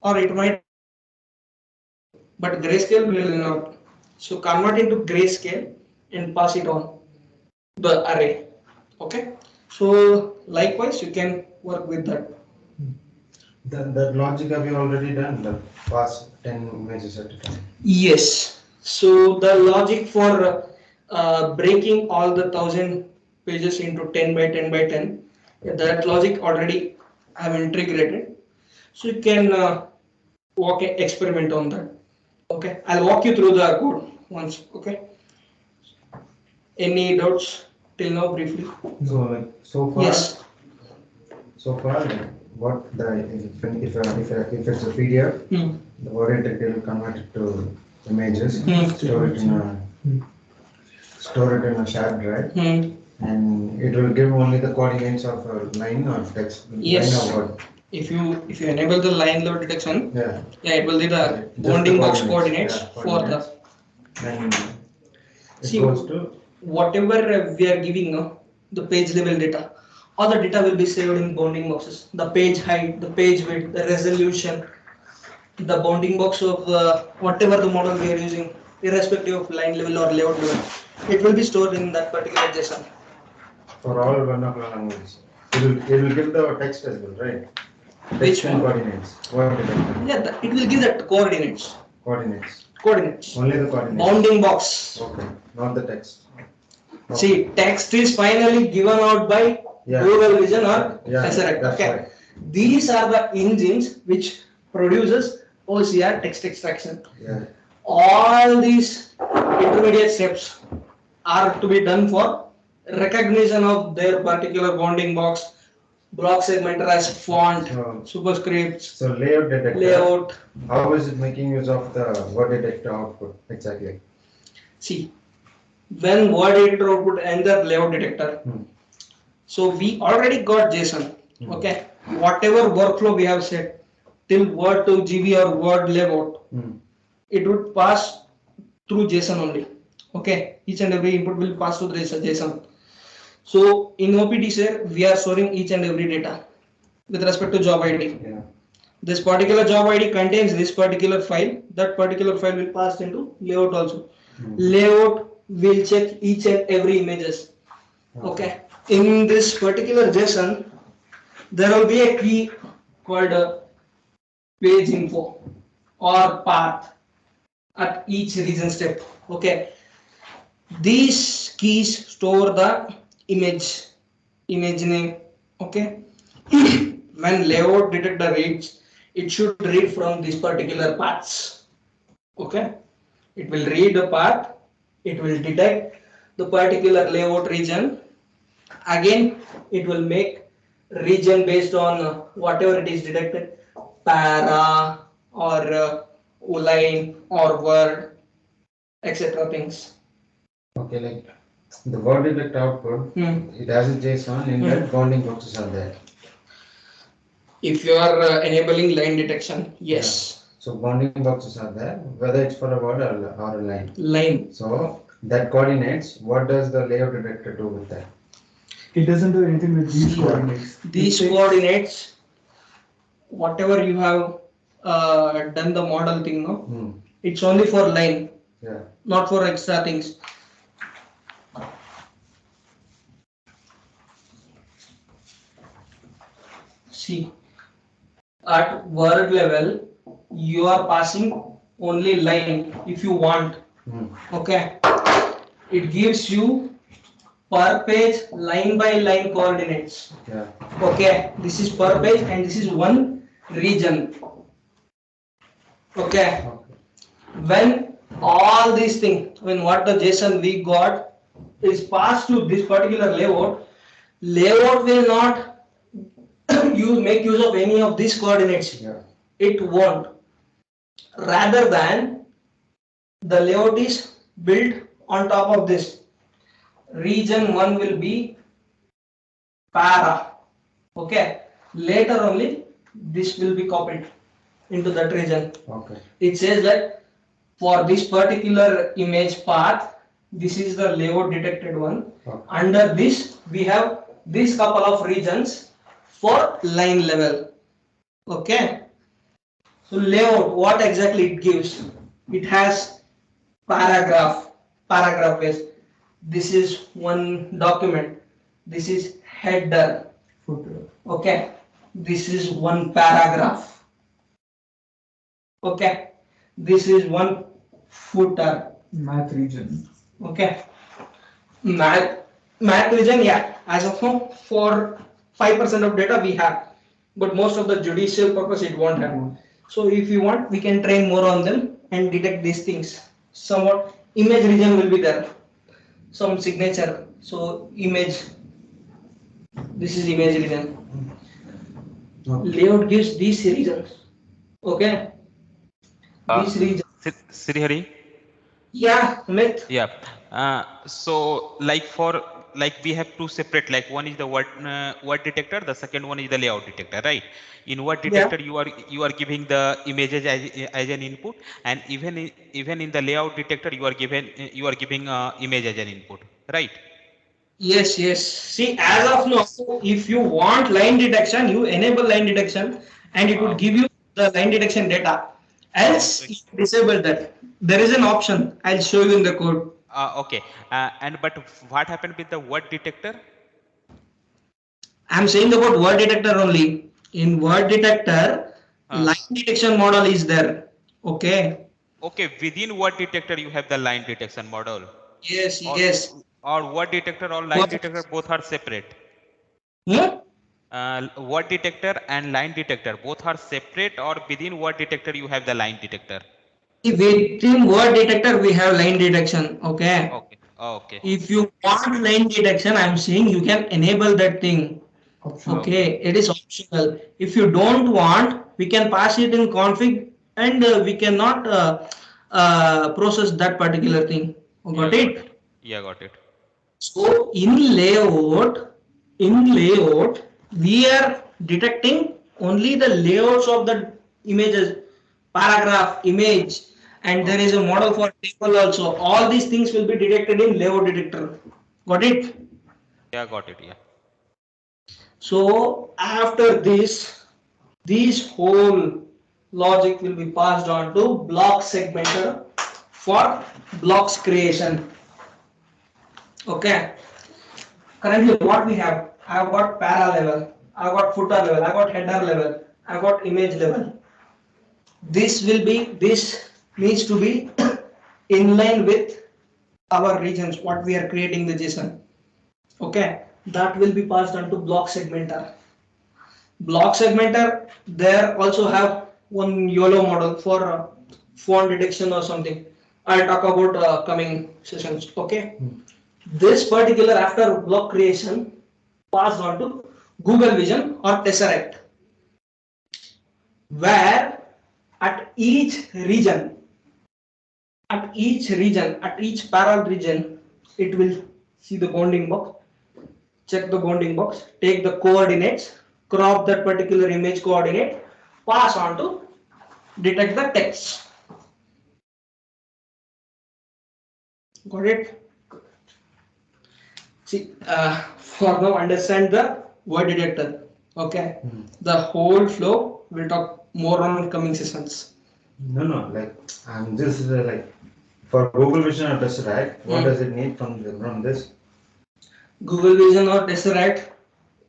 or it might, but grayscale will not. So convert into grayscale and pass it on the array. Okay, so likewise you can work with that. That logic have you already done, the past 10 images at a time? Yes. So the logic for breaking all the 1,000 pages into 10 by 10 by 10, that logic already I have integrated. So you can walk experiment on that. Okay, I'll walk you through the code once. Okay. Any doubts till now briefly? So like so far, Yes. like, what the if it's a PDF, Hmm. the word detector will convert it to images, Hmm. store it in a shared drive, Hmm. and it will give only the coordinates of a line or text, Yes. line or word. If you enable the line level detection, Yeah. yeah, it will be the Just the bounding box coordinates yeah, for the. and it See, goes to whatever we are giving the page level data, all the data will be saved in bounding boxes. The page height, the page width, the resolution, the bounding box of whatever the model we are using, irrespective of line level or layout level, it will be stored in that particular JSON. for all vernacular languages. It will give the text as well, right? Which Text and one? coordinates. Word detector. Yeah, it will give that coordinates. Coordinates. Coordinates. Only the coordinates. Bounding box. Okay, not the text. Okay. See, text is finally given out by Yeah. Google Vision or Yeah, SRX. that's Okay. right. These are the engines which produces OCR text extraction. Yeah. All these intermediate steps are to be done for recognition of their particular bounding box, block segmenter as font, superscripts, So layout detector. layout. How is it making use of the word detector output exactly? See, when word editor output and the layout detector, so we already got JSON. Okay, whatever workflow we have set till word to GB or word layout, it would pass through JSON only. Okay, each and every input will pass through JSON. So in OPT share, we are storing each and every data with respect to job ID. Yeah. This particular job ID contains this particular file. That particular file will pass into layout also. Layout will check each and every images. Okay. In this particular JSON, there will be a key called page info or path at each region step. Okay. These keys store the image name. Okay. When layout detector reads, it should read from these particular paths. Okay. It will read the path. It will detect the particular layout region. Again, it will make region based on whatever it is detected, para or line or word, etc. things. Okay, like the word detector output, it has a JSON, in that bounding boxes are there. If you are enabling line detection, yes. Yeah. So bounding boxes are there, whether it's for a word or a line. Line. So that coordinates, what does the layout detector do with that? It doesn't do anything with these coordinates. These coordinates, whatever you have done the model thing, no? It's only for line, Yeah. not for extra things. See, at word level, you are passing only line if you want. Okay. It gives you per page line by line coordinates. Yeah. Okay. This is per page and this is one region. Okay. When All these things, when what the JSON we got is passed to this particular layout, layout will not you make use of any of these coordinates. Yeah. It won't. Rather than the layout is built on top of this. Region 1 will be para. Okay. Later only this will be copied into that region. Okay. It says that for this particular image path, this is the layout detected one. Okay. Under this, we have this couple of regions for line level. Okay. So layout, what exactly it gives? It has paragraph, paragraph based. This is one document. This is header. Footer. Okay. This is one paragraph. Okay. This is one footer. Math region. Okay. Math region, yeah. As of now, for 5% of data we have, but most of the judicial purpose it won't have. So if you want, we can train more on them and detect these things. Somewhat image region will be there. Some signature. So image. This is image region. Okay. Layout gives these regions. Okay. These regions. Srihari? Yeah, myth. Yeah. So like for like we have two separate, like one is the word detector, the second one is the layout detector, right? In word Yeah. detector you are giving the images as an input, and even in the layout detector you are giving image as an input, right? Yes, yes. See, as Uh, of now, if you want line detection, you enable line detection and it would uh, give you the line detection data. Else, okay. you disable that. There is an option. I'll show you in the code. Okay. And but what happened with the word detector? I'm saying about word detector only. In word detector, Uh, line detection model is there. Okay. okay, within word detector you have the line detection model, Yes, or yes. word detector or line What? detector both are separate. Hmm? Word detector and line detector both are separate, or within word detector you have the line detector? Within word detector, we have line detection. Okay. Okay. Okay. If you want line detection, I'm saying you can enable that thing. Optional. Okay. Okay, it is optional. If you don't want, we can pass it in config and we cannot process that particular thing. Yeah, Got got it. it? Yeah, got it. So in layout, we are detecting only the layouts of the images, paragraph, image, and there is Okay. a model for table also. All these things will be detected in layout detector. Got it? Yeah, got it. Yeah. So after this whole logic will be passed on to block segmenter for blocks creation. Okay. Currently what we have, I have got para level, I have got footer level, I have got header level, I have got image level. This needs to be in line with our regions, what we are creating the JSON. Okay. That will be passed on to block segmenter. Block segmenter, there also have one YOLO model for font detection or something. I'll talk about coming sessions. Okay. This particular after block creation passed on to Google Vision or Tesseract, where at each region, at each parallel region, it will see the bounding box, check the bounding box, take the coordinates, crop that particular image coordinate, pass on to detect the text. Got it? See, for now, understand the word detector. Okay, the whole flow we'll talk more on coming sessions. No, no, like I'm just like for Google Vision or Tesseract, what does it need from this? Google Vision or Tesseract,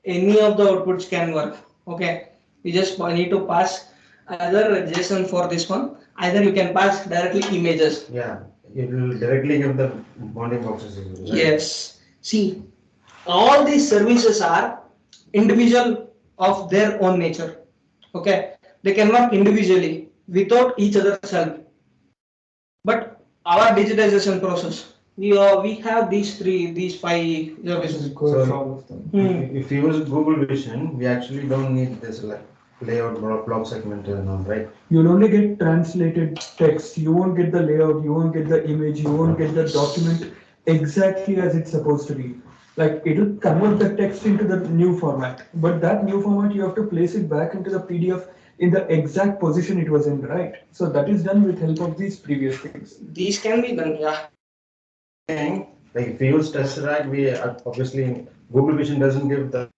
any of the outputs can work. Okay, we just need to pass either JSON for this one, either you can pass directly images. Yeah, it will directly give the bounding boxes, right? Yes. See, all these services are individual of their own nature. Okay, they can work individually without each other's help. But our digitization process. We have these five services. Requires So all of them. if you use Google Vision, we actually don't need this like layout block segment and all, right? You'll only get translated text. You won't get the layout, you won't get the image, you won't get the document exactly as it's supposed to be. Like it'll convert the text into the new format, but that new format you have to place it back into the PDF in the exact position it was in, right? So that is done with help of these previous things. These can be done, yeah. Like if we use Tesseract, we obviously Google Vision doesn't give the.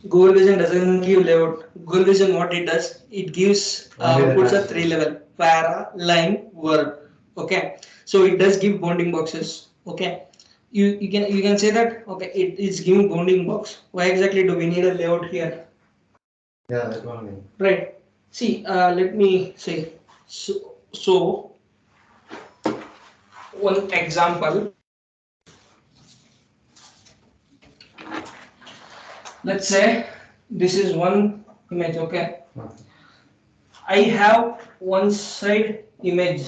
Google Vision doesn't give layout. Google Vision, what it does, it gives Only the puts a translation. three level: para, line, word. Okay, so it does give bounding boxes. Okay, you can say that. Okay, it is giving bounding box. Why exactly do we need a layout here? Yeah, that only. Right. See, let me say. So one example. Let's say this is one image. Okay, Okay. I have one side image.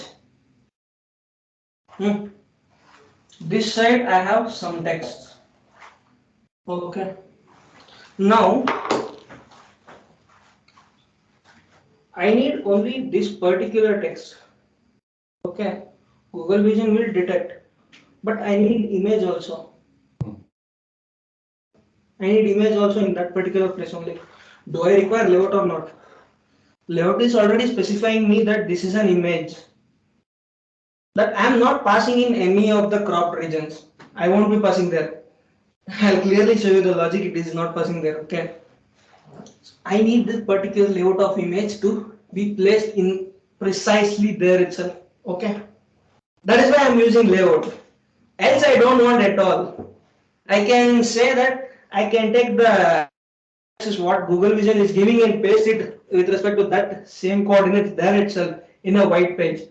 This side I have some text. Okay. Now I need only this particular text. Okay. Google Vision will detect, but I need image also. I need image also in that particular place only. Do I require layout or not? Layout is already specifying me that this is an image. That I am not passing in any of the cropped regions. I won't be passing there. I'll clearly show you the logic. It is not passing there. Okay. I need this particular layout of image to be placed in precisely there itself. Okay. That is why I'm using layout. Else I don't want at all. I can say that I can take the this is what Google Vision is giving and paste it with respect to that same coordinates there itself in a white page.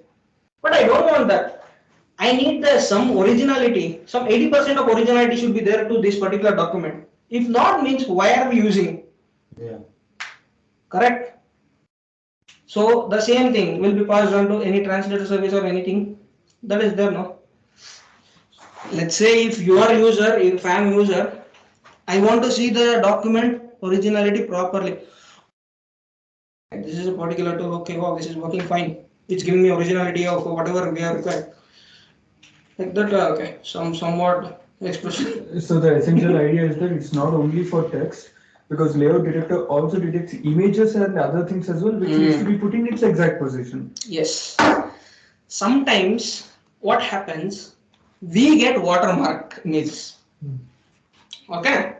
But I don't want that. I need some originality. Some 80% of originality should be there to this particular document. If not, means why are we using? Yeah. Correct? So the same thing will be passed on to any translator service or anything that is there, no? Let's say if you are user, if I am user, I want to see the document originality properly. This is a particular tool, okay, wow, this is working fine. It's giving me originality of whatever we have required. Like that, okay, somewhat expression. So the essential idea is that it's not only for text, because layout detector also detects images and other things as well, which needs to be put in its exact position. Yes. Sometimes what happens, we get watermark images. Okay.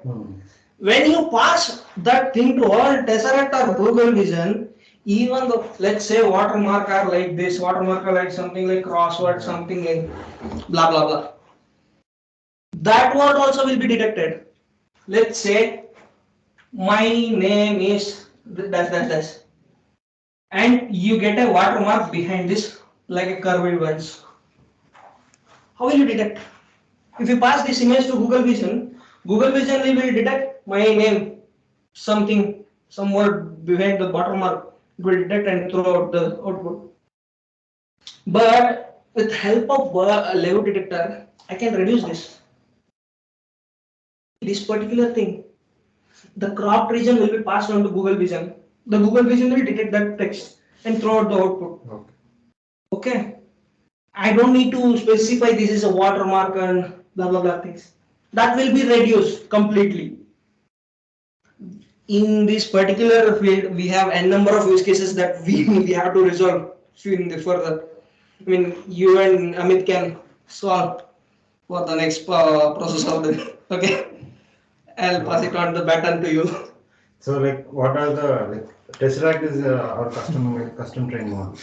When you pass that thing to all Tesseract or Google Vision, even though let's say watermark are like this, watermark are like something like crossword, something like blah blah blah. That word also will be detected. Let's say my name is dash dash dash, and you get a watermark behind this like a curved ones. How will you detect? If you pass this image to Google Vision will detect my name, something, some word behind the watermark. It will detect and throw out the output. But with help of a layout detector, I can reduce this particular thing. The cropped region will be passed on to Google Vision. The Google Vision will detect that text and throw out the output. Okay. Okay. I don't need to specify this is a watermark and blah blah blah things. That will be reduced completely. In this particular field, we have a number of use cases that we have to resolve in the further. I mean, you and Amit can solve for the next process of the. Okay, I'll pass it on the baton to you. So like, what are the like Tesseract is our custom trained model.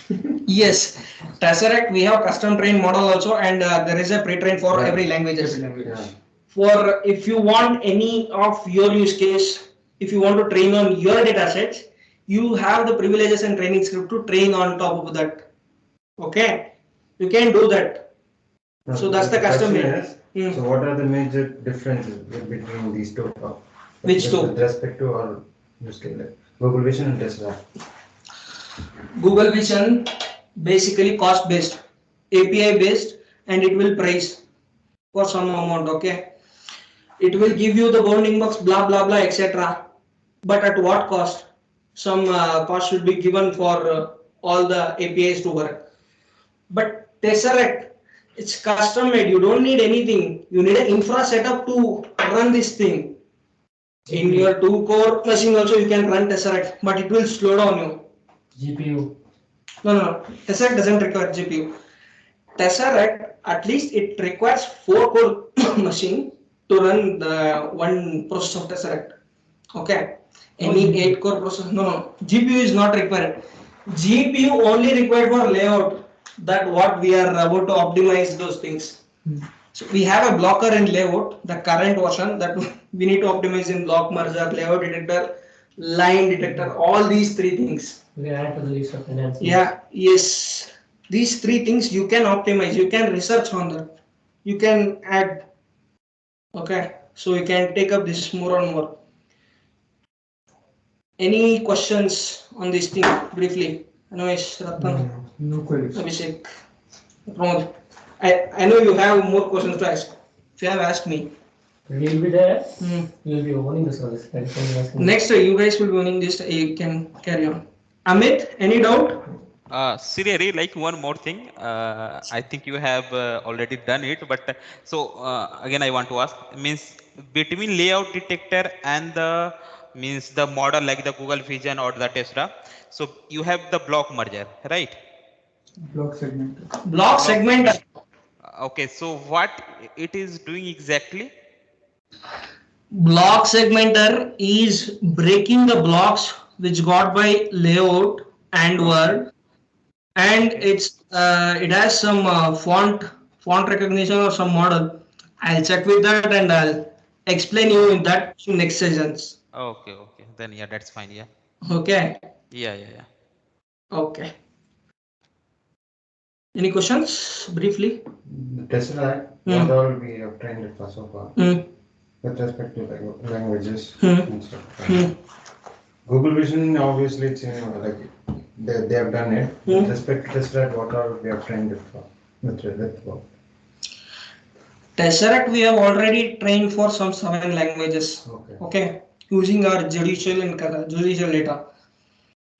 Yes, Tesseract we have custom trained model also, and there is a pre-trained for every languages. Yeah. For if you want any of your use case, if you want to train on your data sets, you have the privileges and training script to train on top of that. Okay, you can do that. No, So that's the custom question made. is, so what are the major differences between these two? Which two? With respect to our use case, like Google Vision and Tesseract. Google Vision basically cost based. API based, and it will price for some amount. Okay, it will give you the bounding box, blah blah blah, etc. But at what cost? Some cost should be given for all the APIs to work. But Tesseract, it's custom made. You don't need anything. You need an infra setup to run this thing. In your 2 core machine also you can run Tesseract, but it will slow down you. GPU. No. Tesseract doesn't require GPU. Tesseract, at least it requires 4 core machine to run the one process of Tesseract. Okay. Any 8 core process, no. GPU is not required. GPU only required for layout. That what we are about to optimize those things. So we have a blocker in layout, the current version that we need to optimize in block merger, layout detector, line detector, all these 3 things. We add to the list of enhancements. Yeah, yes. These 3 things you can optimize, you can research on that, you can add. Okay, so you can take up this more and more. Any questions on this thing briefly? Anuvesh, Ratan, No queries. Abhishek, Pramod. I know you have more questions to ask. If you have asked me. We'll be there. Hmm. We'll be owning the service. That's why I'm asking. Next, you guys will be owning this. You can carry on. Amit, any doubt? Siri, like one more thing. I think you have already done it, but again, I want to ask. Means between layout detector and the means the model like the Google Vision or the Tesla. So you have the block merger, right? Block segment. Block segment. Okay. So what it is doing exactly? Block segmenter is breaking the blocks which got by layout and word, and it has some font recognition or some model. I'll check with that and I'll explain you in that next sessions. Okay. Okay. Then yeah, that's fine. Yeah. Okay. Yeah. Okay. Any questions briefly? The Tesla, what all we have trained it for so far, with respect to languages and stuff. Google Vision, obviously, it's like they have done it. With respect to Tesla, what all we have trained it for, with what? Tesseract we have already trained for some 7 languages. Okay. Using our judicial and judicial data.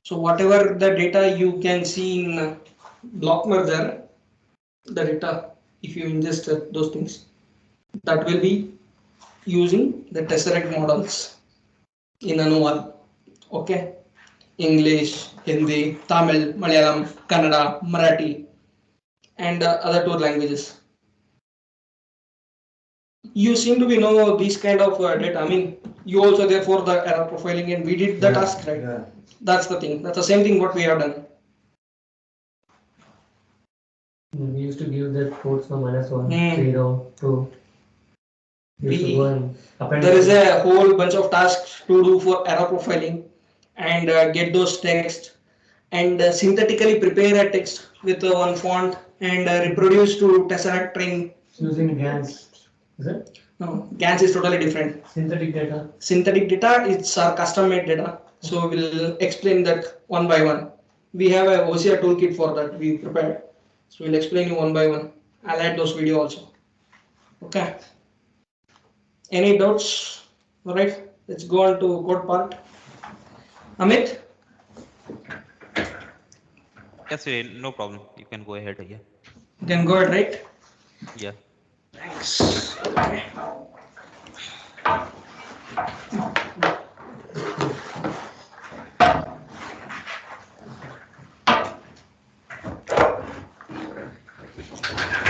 So whatever the data you can see in block merger, the data, if you ingest those things, that will be using the Tesseract models in Anuvaad. Okay. English, Hindi, Tamil, Malayalam, Kannada, Marathi, and other 2 languages. You seem to be know these kind of data. I mean, you also there for the error profiling, and we did the task, right? Yeah. That's the thing. That's the same thing what we have done. We used to give the codes from -1, 0, 2. There is a whole bunch of tasks to do for error profiling and get those text and synthetically prepare a text with one font and reproduce to Tesseract train. Using GANs, is it? No, GANs is totally different. Synthetic data. Synthetic data is our custom made data. So we'll explain that one by one. We have a OCR toolkit for that we prepared. So we'll explain you one by one. I'll add those video also. Okay. Any doubts? Alright, let's go on to code part. Amit? Yes, no problem. You can go ahead. Yeah. You can go ahead, right? Yeah. Thanks. Okay.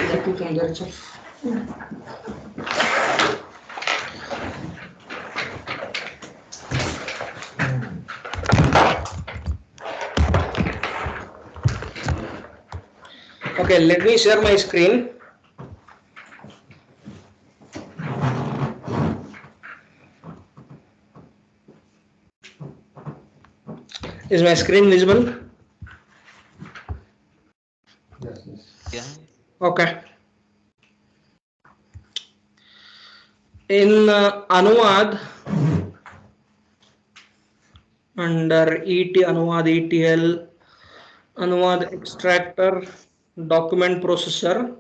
Let me come there itself. Okay, let me share my screen. Is my screen visible? Yes. Yeah. Okay. In Anuvaad, under ET Anuvaad ETL, Anuvaad extractor, document processor,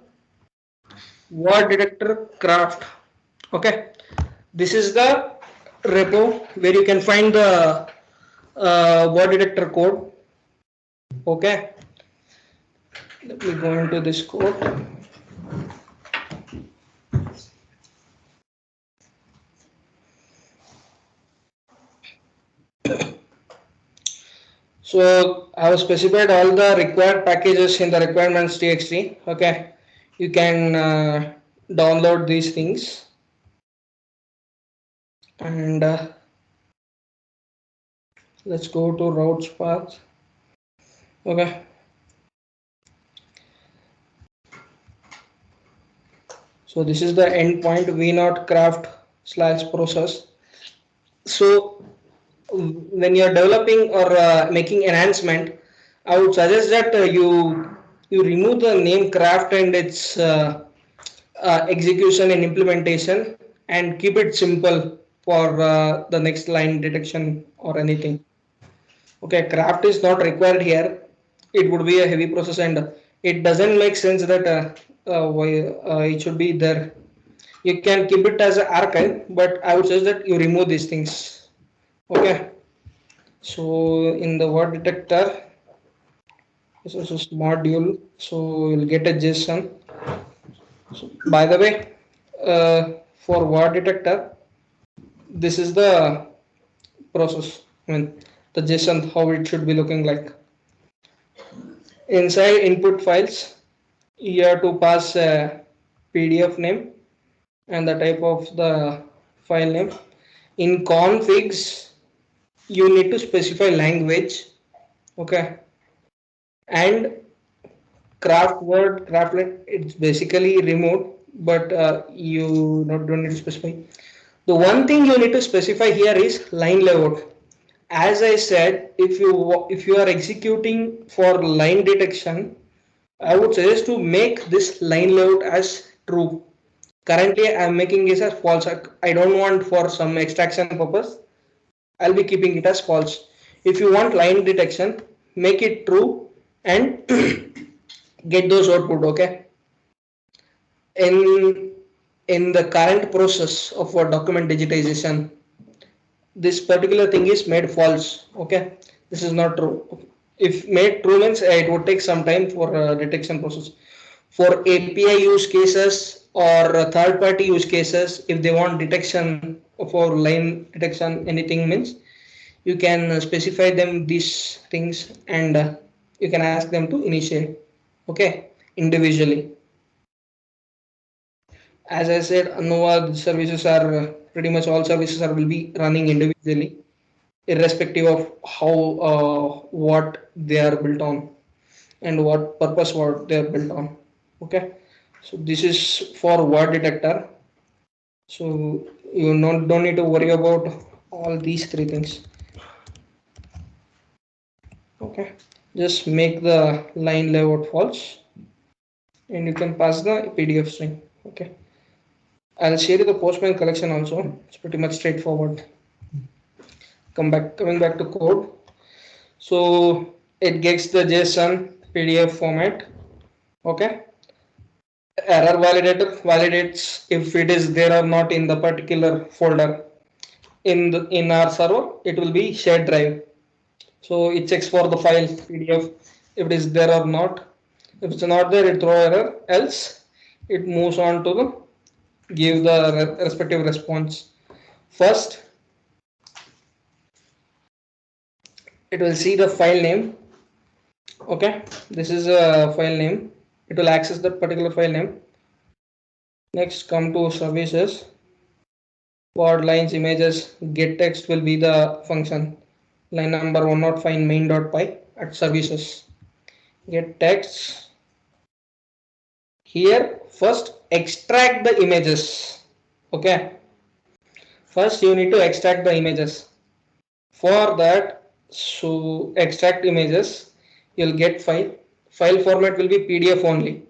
word detector, craft. Okay, this is the repo where you can find the word detector code. Okay, let me go into this code. So I have specified all the required packages in the requirements txt. Okay, you can download these things, and let's go to routes path. Okay, so this is the endpoint v0 craft / process. So when you're developing or making enhancement, I would suggest that you remove the name craft and its execution and implementation, and keep it simple for the next line detection or anything. Okay, craft is not required here. It would be a heavy process, and it doesn't make sense that it should be there. You can keep it as an archive, but I would suggest that you remove these things. Okay, so in the word detector, this is module, so you'll get a JSON. So by the way, for word detector, this is the process. I mean, the JSON, how it should be looking like. Inside input files, you have to pass a PDF name and the type of the file name. In configs, you need to specify language. Okay, and craft word craftlet, it's basically removed, but you don't need to specify. The one thing you need to specify here is line layout. As I said, if you are executing for line detection, I would suggest to make this line layout as true. Currently I am making this as false. I don't want, for some extraction purpose, I'll be keeping it as false. If you want line detection, make it true and get those output. Okay, in the current process of document digitization, this particular thing is made false. Okay, this is not true. If made true means it would take some time for detection process. For API use cases or third party use cases, if they want detection for line detection anything means, you can specify them these things, and you can ask them to initiate. Okay, individually. As I said, Anuvaad services are pretty much all services are will be running individually, irrespective of how what they are built on and what purpose what they are built on. Okay, so this is for word detector. So you don't need to worry about all these three things. Okay, just make the line layout false, and you can pass the PDF string. Okay, I'll share you the Postman collection also. It's pretty much straightforward. Coming back to code. So it gets the JSON PDF format. Okay, error validator validates if it is there or not in the particular folder. In our server, it will be shared drive. So it checks for the file PDF if it is there or not. If it's not there, it throw error. Else, it moves on to the give the respective response. First, it will see the file name. Okay, this is a file name. It will access that particular file name. Next, come to services. Word lines images get text will be the function. Line number 105 main.py at services. Get text. Here, first extract the images. Okay, first you need to extract the images. For that, so extract images, you'll get file format will be PDF only.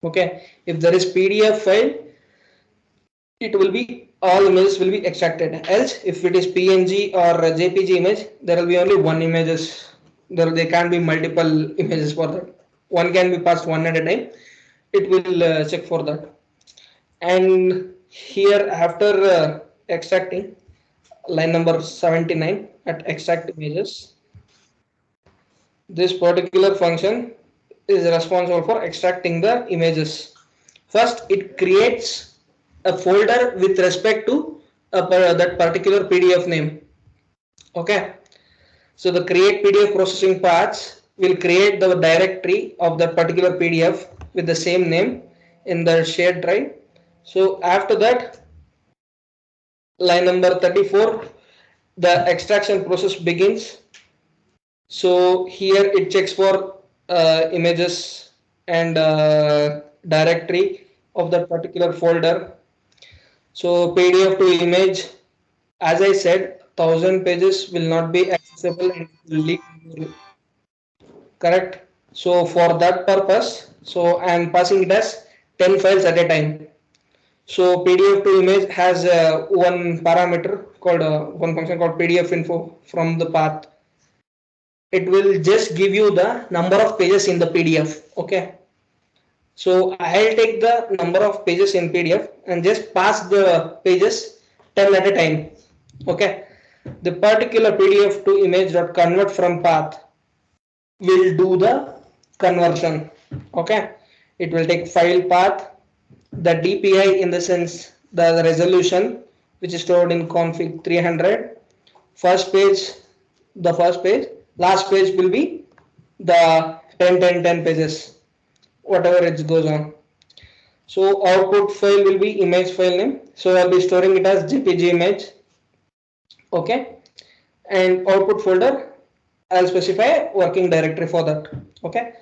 Okay, if there is PDF file, it will be all images will be extracted. Else, if it is PNG or JPG image, there will be only one images. There can't be multiple images for that. one can be passed one at a time. It will check for that. And here after extracting, line number 79 at extract images, this particular function is responsible for extracting the images. First, it creates a folder with respect to that particular PDF name. Okay. So the create PDF processing paths will create the directory of that particular PDF with the same name in the shared drive. So after that, line number 34, the extraction process begins. So here it checks for images and directory of that particular folder. So PDF to image, as I said, 1000 pages will not be accessible and will leak. Correct. So for that purpose, so I am passing it as 10 files at a time. So PDF to image has one parameter called one function called PDF info from the path. It will just give you the number of pages in the PDF. Okay. So I'll take the number of pages in PDF and just pass the pages 10 at a time. Okay. The particular PDF to image dot convert from path will do the conversion. Okay. It will take file path, the DPI in the sense the resolution which is stored in config 300, first page, the first page, last page will be the 10 pages, whatever it goes on. So output file will be image file name, so I'll be storing it as JPG image. Okay. And output folder, I'll specify working directory for that. Okay.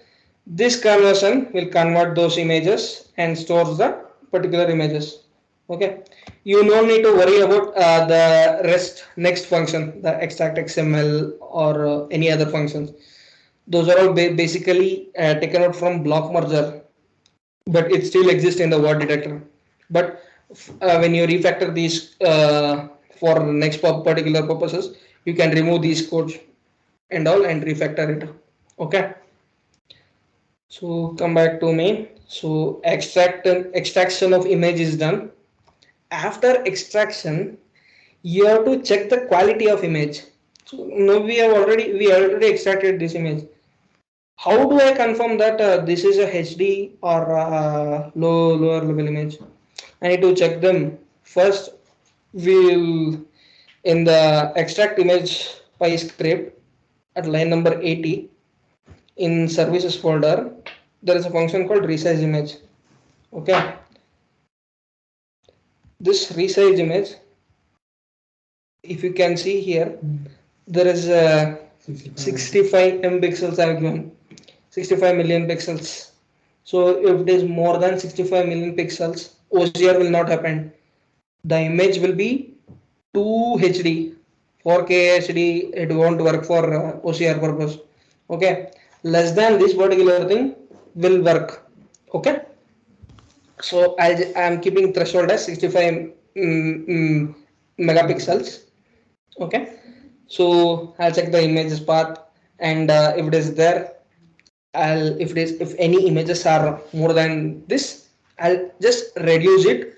This conversion will convert those images and stores the particular images. Okay. You no need to worry about the rest next function, the extract XML or any other functions. Those are all basically taken out from block merger, but it still exists in the word detector. But when you refactor these for next particular purposes, you can remove these codes and all and refactor it. Okay. So come back to main. So extraction of image is done. After extraction, you have to check the quality of image. So now we already extracted this image. How do I confirm that this is a HD or lower level image? I need to check them. First, we'll in the extract image py script at line number 80 in services folder, there is a function called resize image. Okay, this resize image, if you can see here, there is a 65 m pixels I have given, 65 million pixels. So if it is more than 65 million pixels, OCR will not happen. The image will be 2 HD, 4K HD. It won't work for OCR purpose. Okay, less than this particular thing will work. Okay, so I am keeping threshold as 65 megapixels. Okay, so I'll check the images path, and if it is there, if any images are more than this, I'll just reduce it,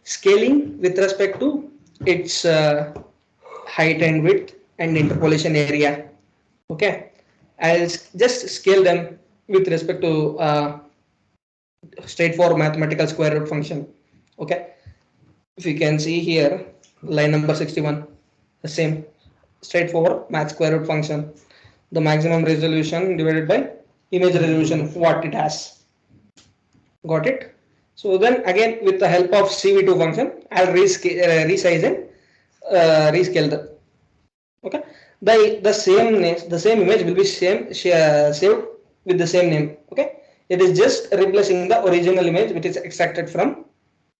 scaling with respect to its height and width and interpolation area. Okay, I'll just scale them with respect to straightforward mathematical square root function. Okay, if you can see here, line number 61, the same straightforward math square root function, the maximum resolution divided by image resolution, what it has. Got it? So then again, with the help of CV2 function, I'll resize and rescale the. Okay, the same image will be saved with the same name. Okay, it is just replacing the original image which is extracted from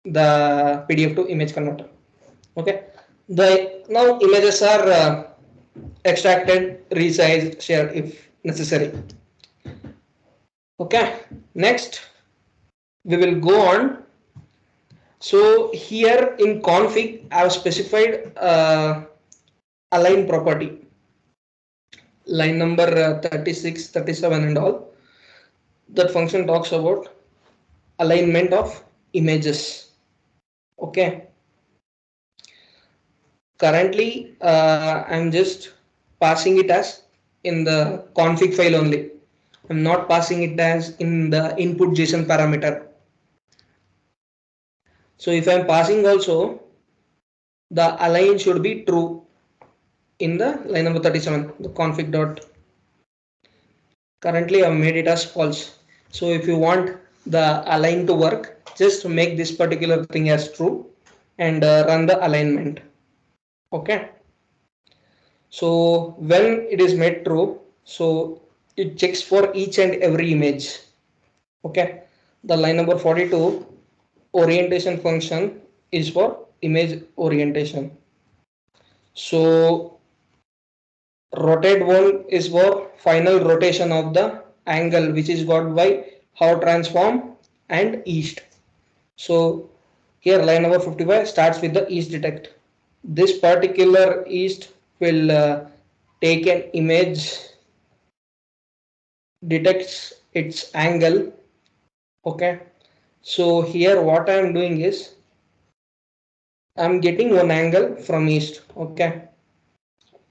the PDF to image converter. Okay, the now images are extracted, resized, shared if necessary. Okay, next we will go on. So here in config, I have specified align property, line number 36, 37 and all. That function talks about alignment of images. Okay. Currently, I'm just passing it as in the config file only. I'm not passing it as in the input JSON parameter. So if I'm passing also, the align should be true in the line number 37, the config dot. Currently I've made it as false. So if you want the align to work, just make this particular thing as true and run the alignment. Okay. So when it is made true, so it checks for each and every image. Okay. The line number 42 orientation function is for image orientation. So rotate one is for final rotation of the angle which is got by how transform and east. So here line number 55 starts with the east detect. This particular east will take an image, detects its angle. Okay. So here what I am doing is I am getting one angle from east. Okay.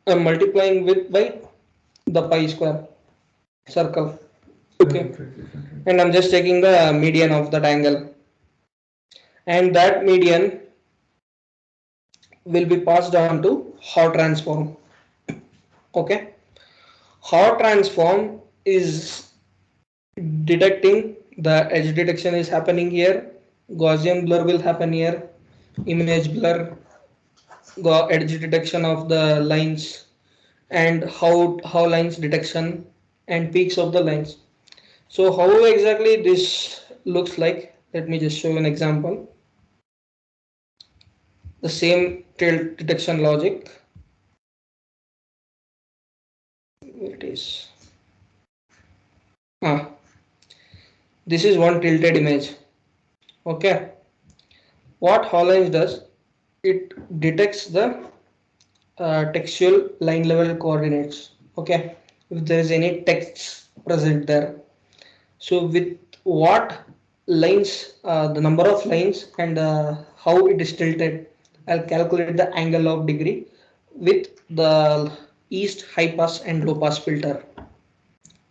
I am multiplying with by the pi square circle. Okay. And I'm just taking the median of that angle. And that median will be passed on to Hall transform. Okay. Hall transform is detecting the edge detection is happening here. Gaussian blur will happen here. Image blur, edge detection of the lines, and how lines detection and peaks of the lines. So how exactly this looks like? Let me just show you an example. The same tilt detection logic. It is. Ah, this is one tilted image. Okay. What HoloLens does, it detects the textual line level coordinates. Okay. If there is any text present there. So with what lines, the number of lines and how it is tilted, I'll calculate the angle of degree with the east high pass and low pass filter,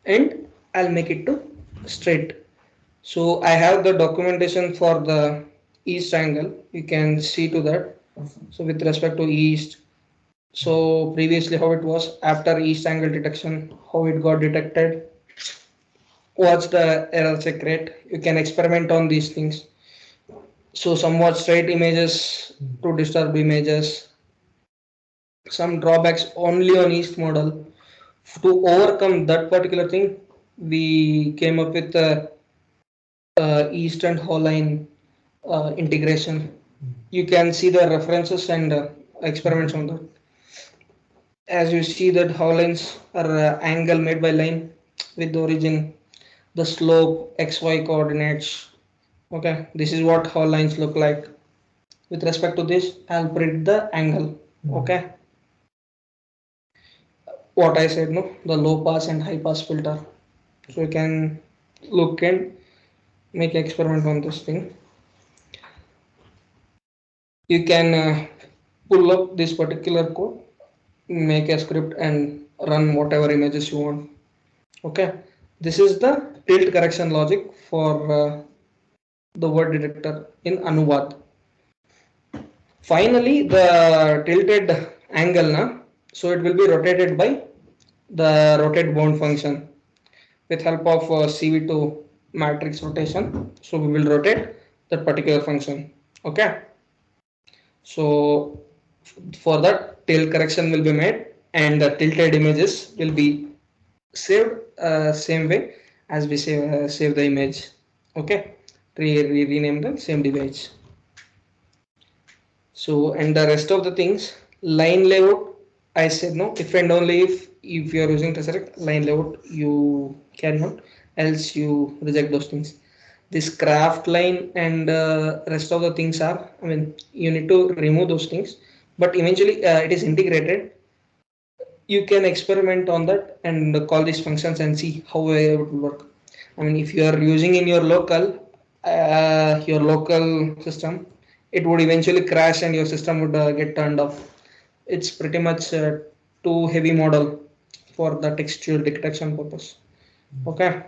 and I'll make it to straight. So I have the documentation for the east angle. You can see to that. So with respect to east, so previously how it was after east angle detection, how it got detected, what's the error secret. You can experiment on these things. So somewhat straight images to disturbed images, some drawbacks only on east model. To overcome that particular thing, we came up with the east and whole line integration. You can see the references and experiments on that. As you see that how lines are angle made by line with the origin, the slope, xy coordinates. Okay, this is what how lines look like. With respect to this, I'll predict the angle. Okay, what I said, no, the low pass and high pass filter. So you can look and make experiment on this thing. You can pull up this particular code, make a script and run whatever images you want. Okay, this is the tilt correction logic for the word detector in Anuvaad. Finally, the tilted angle na, so it will be rotated by the rotate bound function with help of CV2 matrix rotation. So we will rotate that particular function. Okay. So for that tilt correction will be made and the tilted images will be saved same way as we save the image. Okay. Rename the same image. So and the rest of the things, line layout, I said no, if and only if you are using Tesseract line layout you cannot, else you reject those things. This craft line and rest of the things are, I mean, you need to remove those things, but eventually it is integrated. You can experiment on that and call these functions and see how it will work. I mean, if you are using in your local system, it would eventually crash and your system would get turned off. It's pretty much too heavy model for the textual detection purpose. Okay.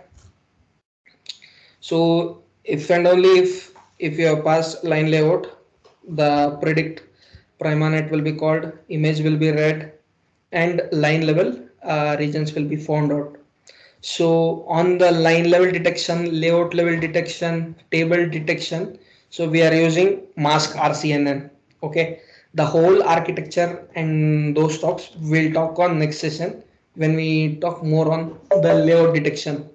So if and only if you have passed line layout, the predict primanet will be called, image will be read, and line level regions will be found out. So on the line level detection, layout level detection, table detection, so we are using mask RCNN. Okay, the whole architecture and those talks we'll talk on next session when we talk more on the layout detection.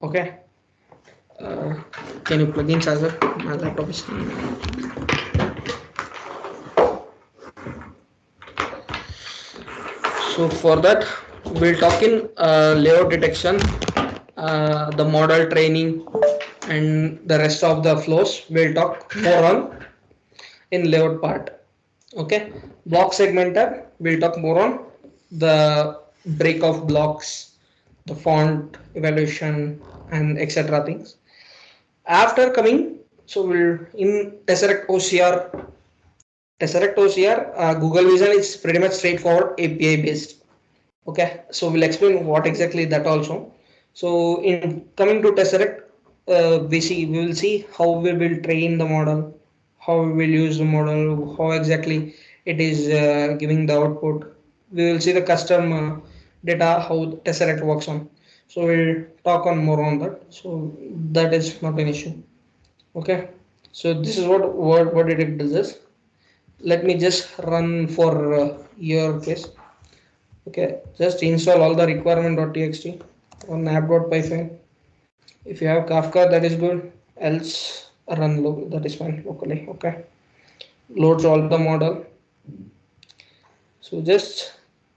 Okay. Uh, can you plug in charger? My laptop is. So for that, we'll talk in layout detection, the model training, and the rest of the flows. We'll talk more on in layout part. Okay, block segmenter. We'll talk more on the break of blocks, the font evaluation, and etc. things. After coming, so we'll in Tesseract OCR. Tesseract OCR, Google Vision is pretty much straightforward API based. Okay, so we'll explain what exactly that also. So in coming to Tesseract, we will see how we will train the model, how we will use the model, how exactly it is giving the output. We will see the custom data how Tesseract works on. So we'll talk on more on that. So that is not an issue. Okay, so this is what it does. Let me just run for your case. Okay, just install all the requirement.txt on app.py file. If you have Kafka, that is good. Else run that is fine locally. Okay, loads all the model. So just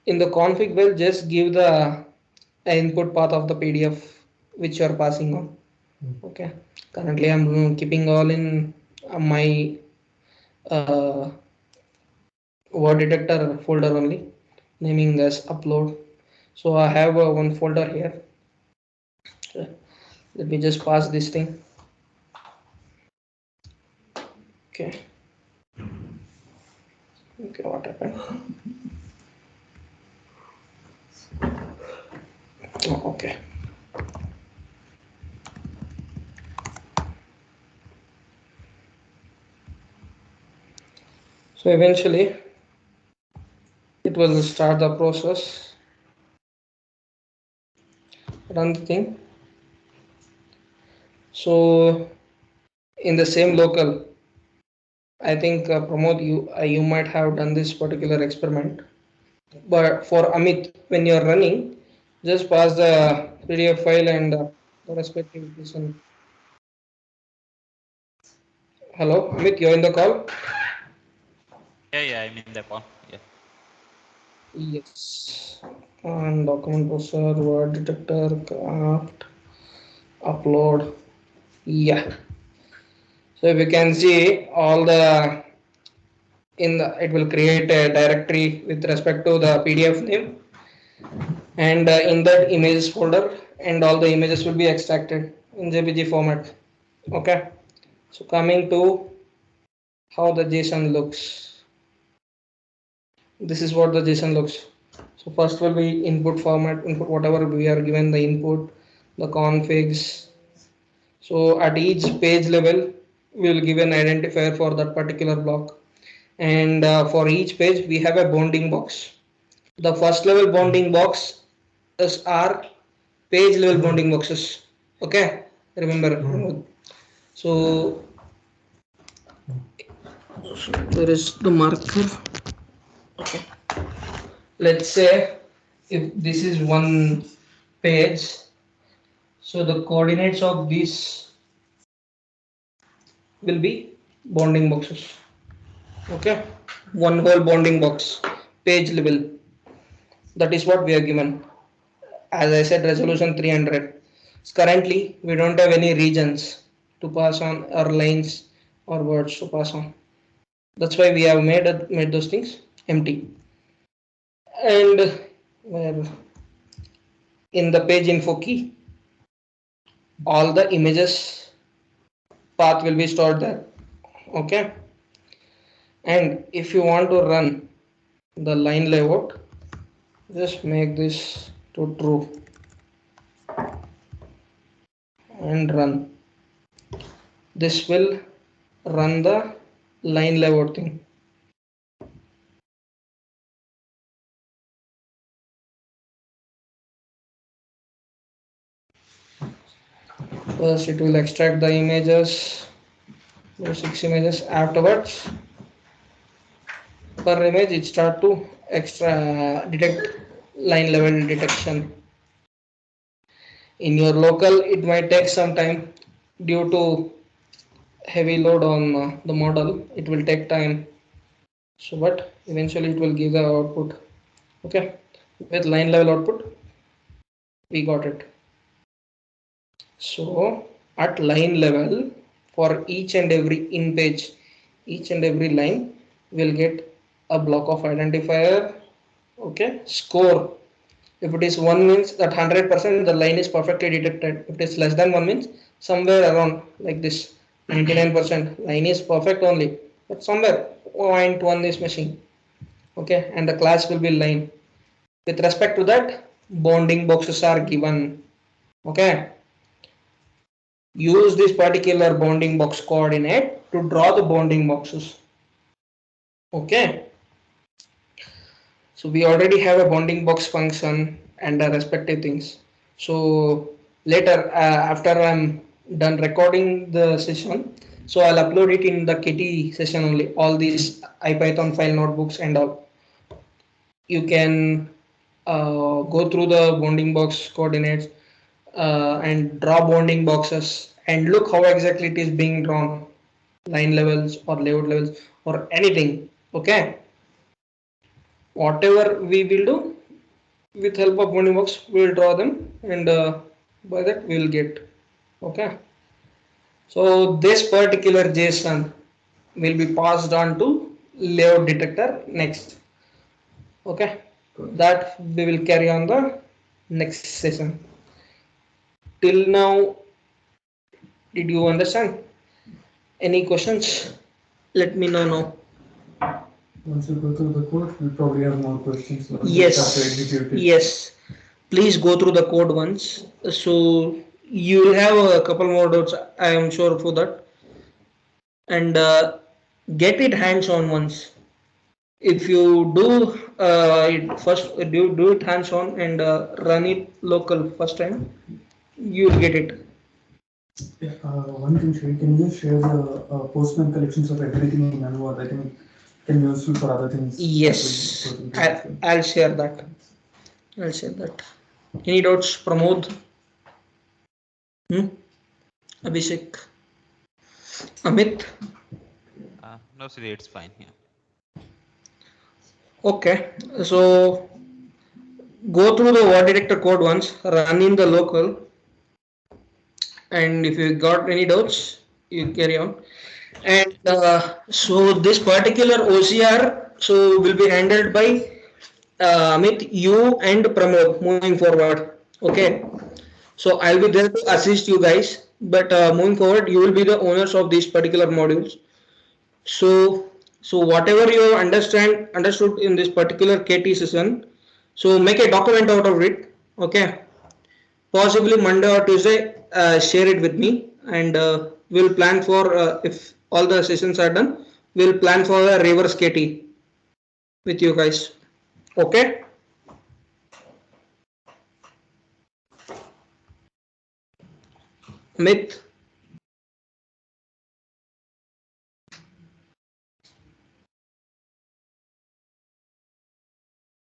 in the config file, just give the input path of the PDF which you are passing on. Okay, currently I'm keeping all in my uh, word detector folder only, naming as upload. So I have one folder here. Let me just pass this thing. Okay. Okay, what happened? Oh, okay. So eventually it will start the process, run the thing. So in the same local, I think Pramod, you might have done this particular experiment. But for Amit, when you're running, just pass the PDF file and the respective listen. Hello, Amit, you're in the call? Yeah, I'm in the call. Yeah. Yes. And document browser, word detector, craft, upload. Yeah. So if you can see all the in the it will create a directory with respect to the PDF name, and in that images folder, and all the images will be extracted in JPG format. Okay. So coming to how the JSON looks. This is what the JSON looks. So first will be input format, input whatever we are given the input, the configs. So at each page level, we will give an identifier for that particular block. And for each page, we have a bounding box. The first level bounding box is our page level bounding boxes. Okay, remember. So there is the marker. Okay. Let's say if this is one page, so the coordinates of this will be bounding boxes. Okay, one whole bounding box, page level. That is what we are given. As I said, resolution 300. Currently, we don't have any regions to pass on, or lines or words to pass on. That's why we have made those things empty. And in the page info key, all the images path will be stored there. Okay, and if you want to run the line layout, just make this to true and run. This will run the line layout thing. First it will extract the images, those 6 images. Afterwards, per image it start to extra detect line level detection. In your local it might take some time due to heavy load on the model. It will take time, so but eventually it will give the output. Okay, with line level output we got it. So at line level, for each and every in page, each and every line will get a block of identifier. Okay, score. If it is 1 means that 100% the line is perfectly detected. If it is less than 1 means somewhere around like this 99% line is perfect only, but somewhere 0.1 is missing. Okay, and the class will be line. With respect to that, bounding boxes are given. Okay, use this particular bounding box coordinate to draw the bounding boxes. Okay, so we already have a bounding box function and the respective things. So later after I'm done recording the session, so I'll upload it in the kitty session only, all these ipython file notebooks and all. You can go through the bounding box coordinates and draw bounding boxes and look how exactly it is being drawn, line levels or layout levels or anything. Okay, whatever we will do with help of bounding box, we will draw them, and by that we will get. Okay, so this particular JSON will be passed on to layout detector next. Okay, that we will carry on the next session. Till now, did you understand? Any questions? Let me know now. Once you go through the code, we'll probably have more questions once you start to Yes, execute it. yes. Please go through the code once. So you will have a couple more doubts, I am sure for that. And get it hands on once. If you do it first, do it hands on and run it local first time, you will get it. Yeah, one thing, Shri, can you just share the postman collections of everything in Anuvaad? I think can be useful for other things as we go Yes, through the system. I'll share that. I'll share that. Any doubts, Pramod? Hmm? Abhishek? Amit? No, Sri, it's fine. Yeah. Okay, so go through the word detector code once, run in the local, and if you got any doubts, you carry on. And so this particular OCR so will be handled by Amit, you and Pramod moving forward. Okay, so I'll be there to assist you guys, but moving forward, you will be the owners of these particular modules. So, so whatever you understood in this particular KT session, so make a document out of it. Okay, possibly Monday or Tuesday, share it with me, and we'll plan for if all the sessions are done, we'll plan for a reverse KT with you guys. Okay. Amit.